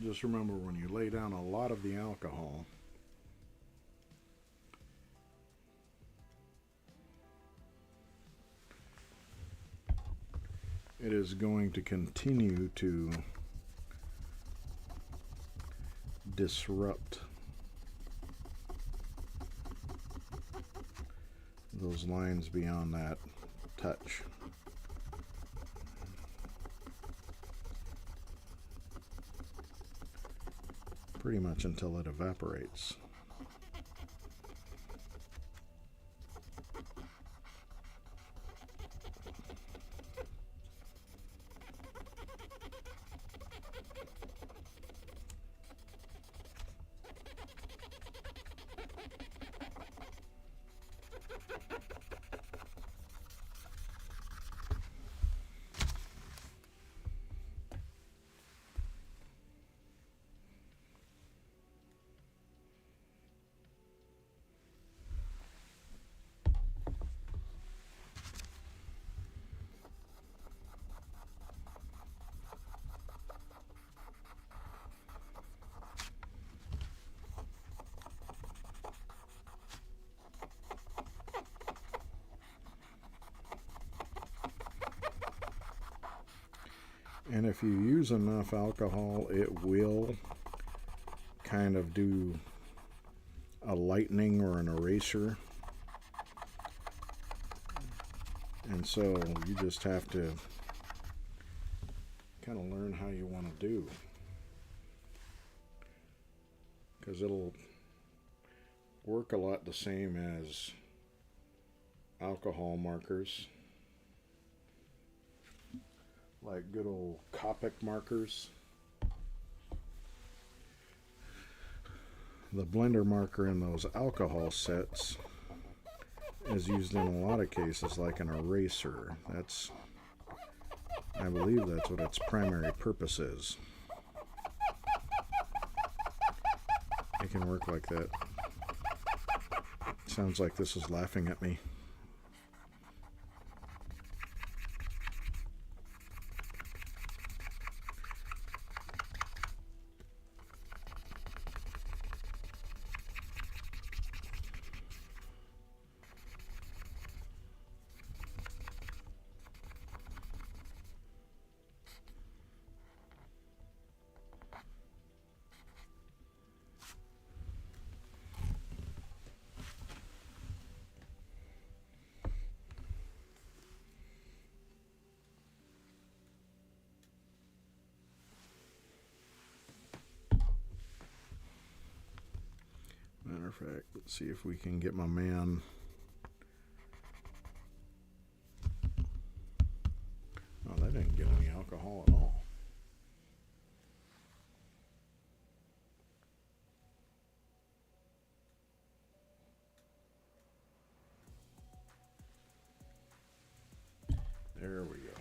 Just remember, when you lay down a lot of the alcohol, it is going to continue to disrupt those lines beyond that touch. Pretty much until it evaporates. And if you use enough alcohol, it will kind of do a lightening or an eraser. And so you just have to kind of learn how you want to do, because it'll work a lot the same as alcohol markers, like good old Copic markers. The blender marker in those alcohol sets is used in a lot of cases like an eraser. I believe that's what its primary purpose is. It can work like that. Sounds like this is laughing at me. Matter of fact, let's see if we can get my man. Oh, that didn't get any alcohol at all. There we go.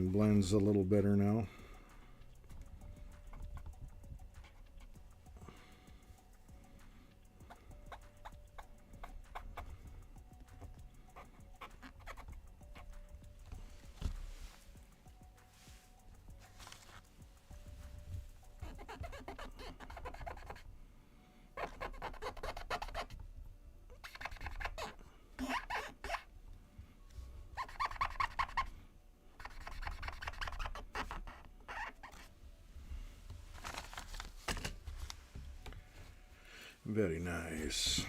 Blends a little better now. Very nice.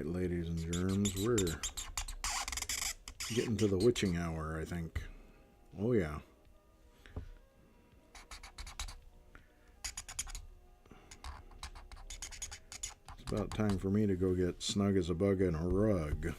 Ladies and germs, we're getting to the witching hour, I think. Oh yeah. It's about time for me to go get snug as a bug in a rug.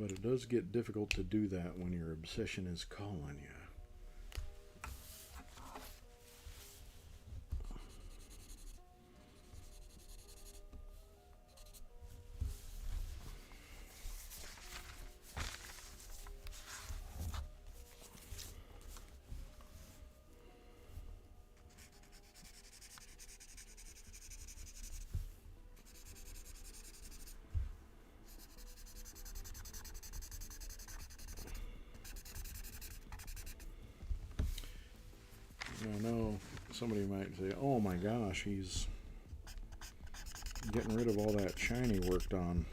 But it does get difficult to do that when your obsession is calling you. I know somebody might say, oh my gosh, he's getting rid of all that shiny worked on.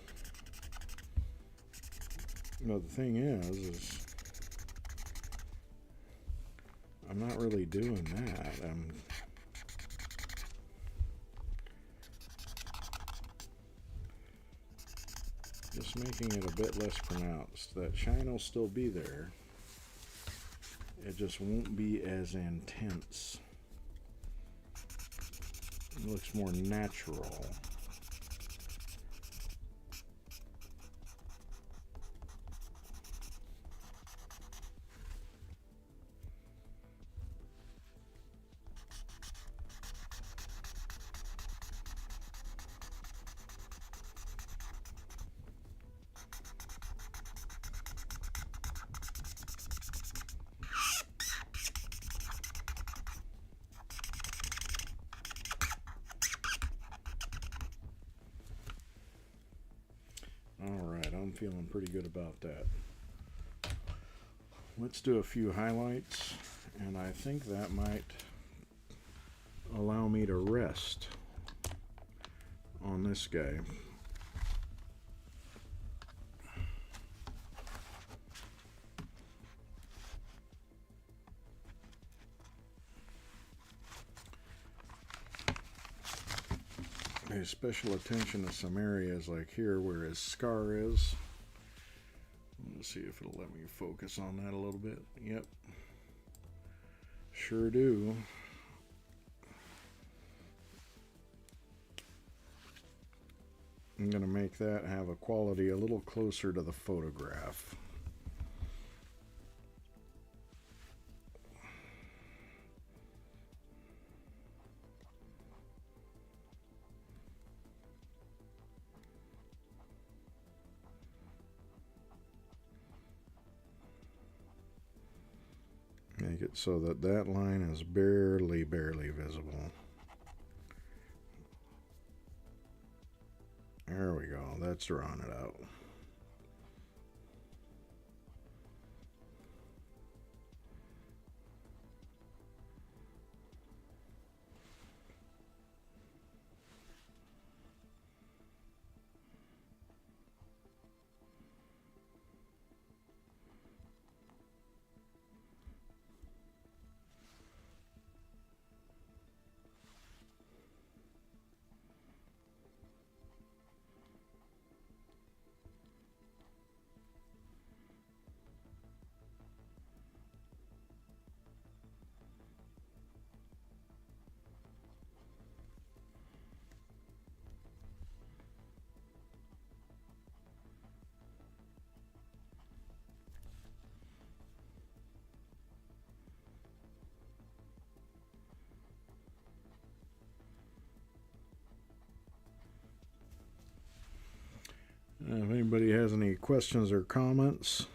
No, the thing is I'm not really doing that. I'm just making it a bit less pronounced. That shine will still be there. It just won't be as intense. It looks more natural. Alright, I'm feeling pretty good about that. Let's do a few highlights, and I think that might allow me to rest on this guy. Pay special attention to some areas like here where his scar is. Let's see if it'll let me focus on that a little bit. Yep. Sure do. I'm going to make that have a quality a little closer to the photograph. Make it so that that line is barely visible. There we go. That's drawing it out. If anybody has any questions or comments,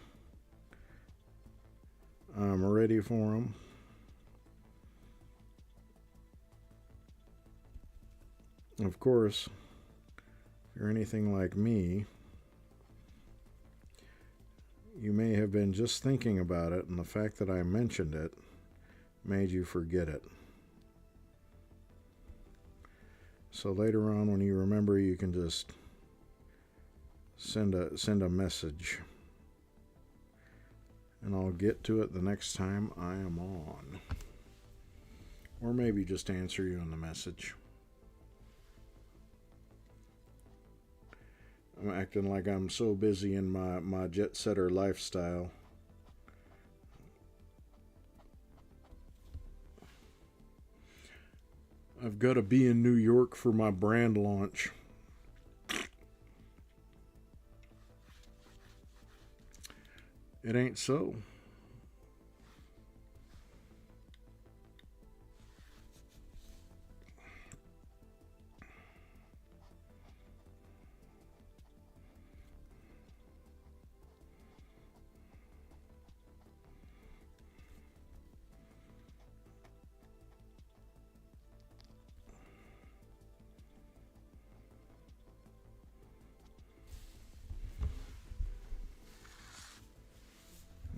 I'm ready for them. Of course, if you're anything like me, you may have been just thinking about it, and the fact that I mentioned it made you forget it. So later on, when you remember, you can just send a message, and I'll get to it the next time I am on, or maybe just answer you in the message. I'm acting like I'm so busy in my jet setter lifestyle. I've got to be in New York for my brand launch. It ain't so.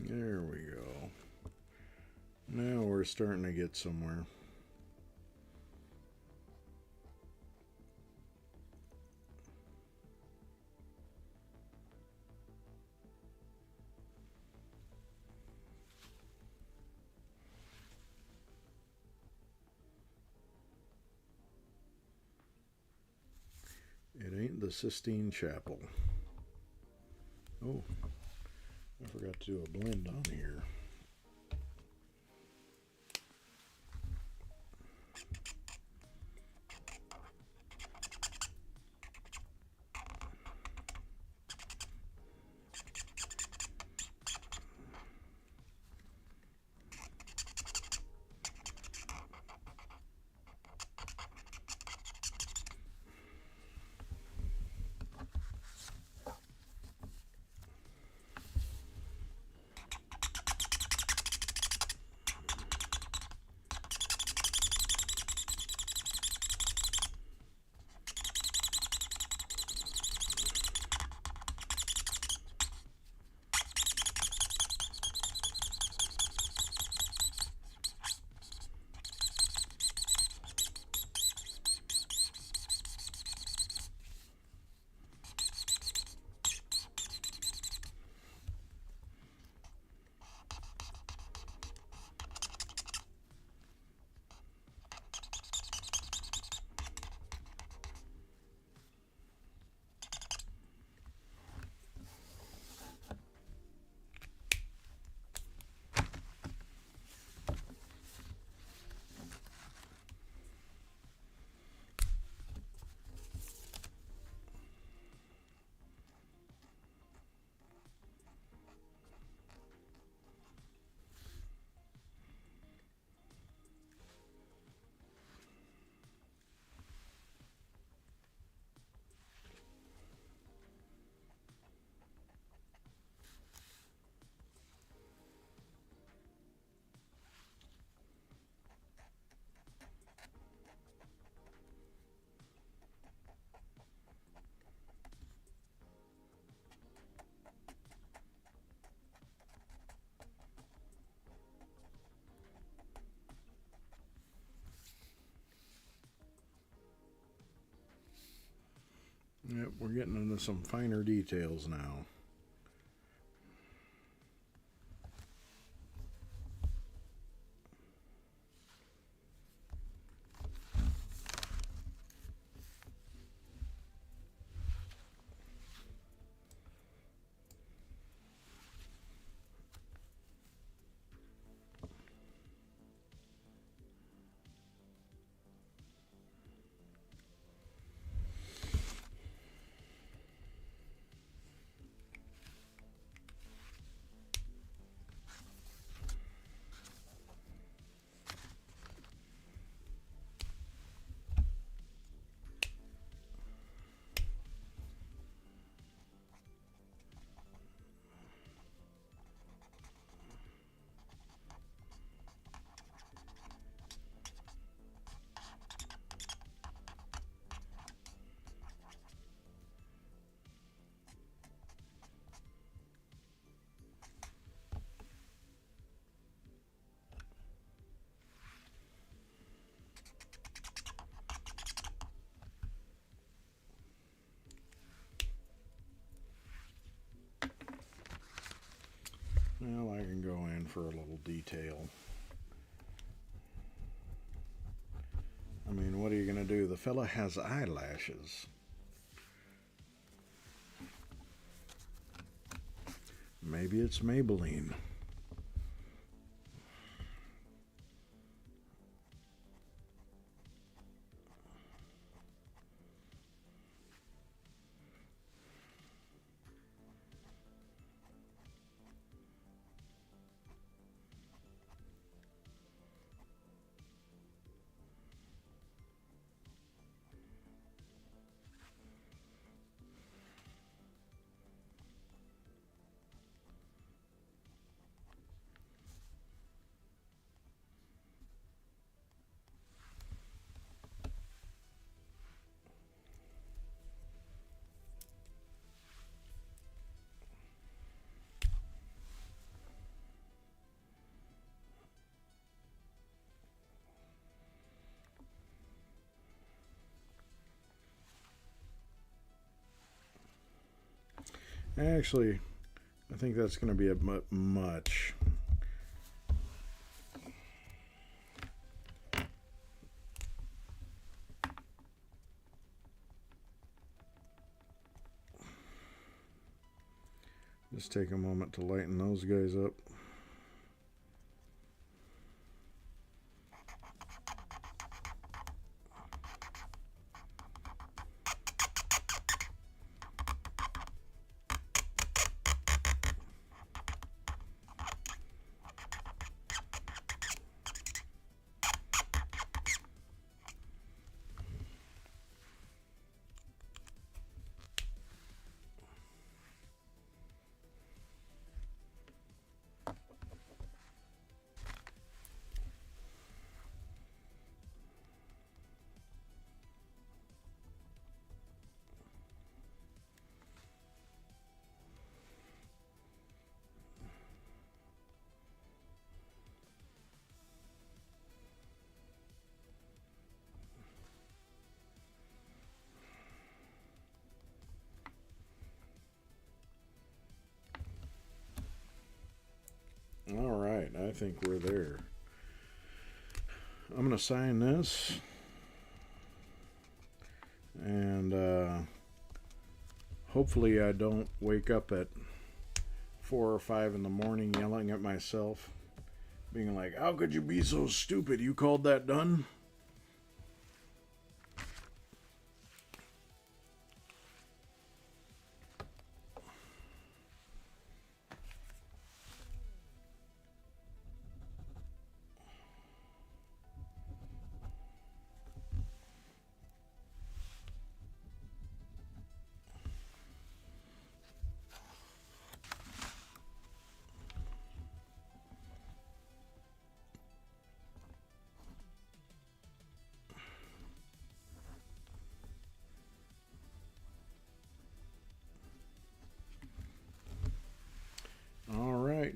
There we're starting to get somewhere. It ain't the Sistine Chapel. Oh, I forgot to do a blend on here. Yep, we're getting into some finer details now. Well, I can go in for a little detail. I mean, what are you going to do? The fella has eyelashes. Maybe it's Maybelline. Actually, I think that's going to be a bit much. Just take a moment to lighten those guys up. All right, I think we're there. I'm going to sign this. And hopefully I don't wake up at 4 or 5 in the morning yelling at myself, being like, how could you be so stupid? You called that done?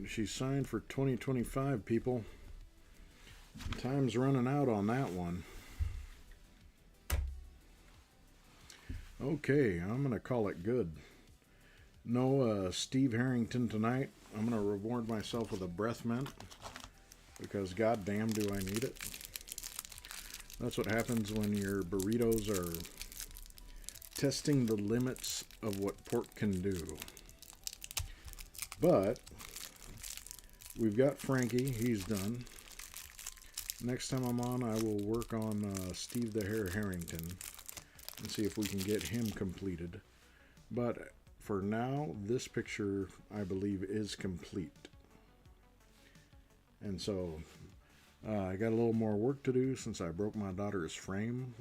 She's signed for 2025, people. Time's running out on that one. Okay, I'm going to call it good. No Steve Harrington tonight. I'm going to reward myself with a breath mint, because goddamn do I need it. That's what happens when your burritos are testing the limits of what pork can do. But we've got Frankie. He's done. Next time I'm on, I will work on Steve the Hare Harrington and see if we can get him completed. But for now, this picture, I believe, is complete. And so I got a little more work to do since I broke my daughter's frame.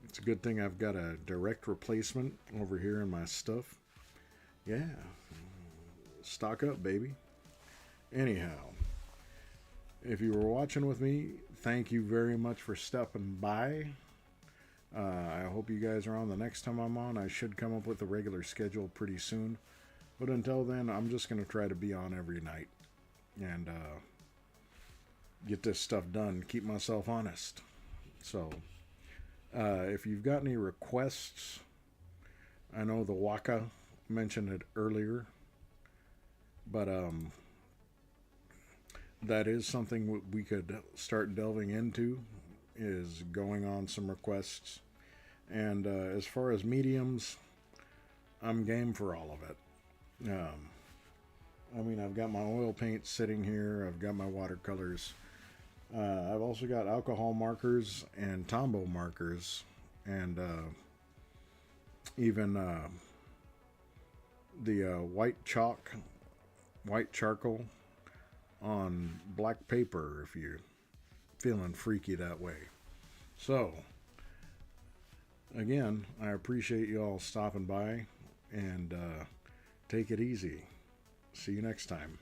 It's a good thing I've got a direct replacement over here in my stuff. Yeah. Stock up, baby. Anyhow, if you were watching with me, thank you very much for stopping by. I hope you guys are on the next time I'm on. I should come up with a regular schedule pretty soon. But until then, I'm just going to try to be on every night and get this stuff done. Keep myself honest. So, if you've got any requests, I know the Waka mentioned it earlier. But that is something we could start delving into, is going on some requests. And as far as mediums, I'm game for all of it. I mean, I've got my oil paint sitting here. I've got my watercolors. I've also got alcohol markers and Tombow markers. And even the white charcoal on black paper if you're feeling freaky that way. So, again, I appreciate you all stopping by, and take it easy. See you next time.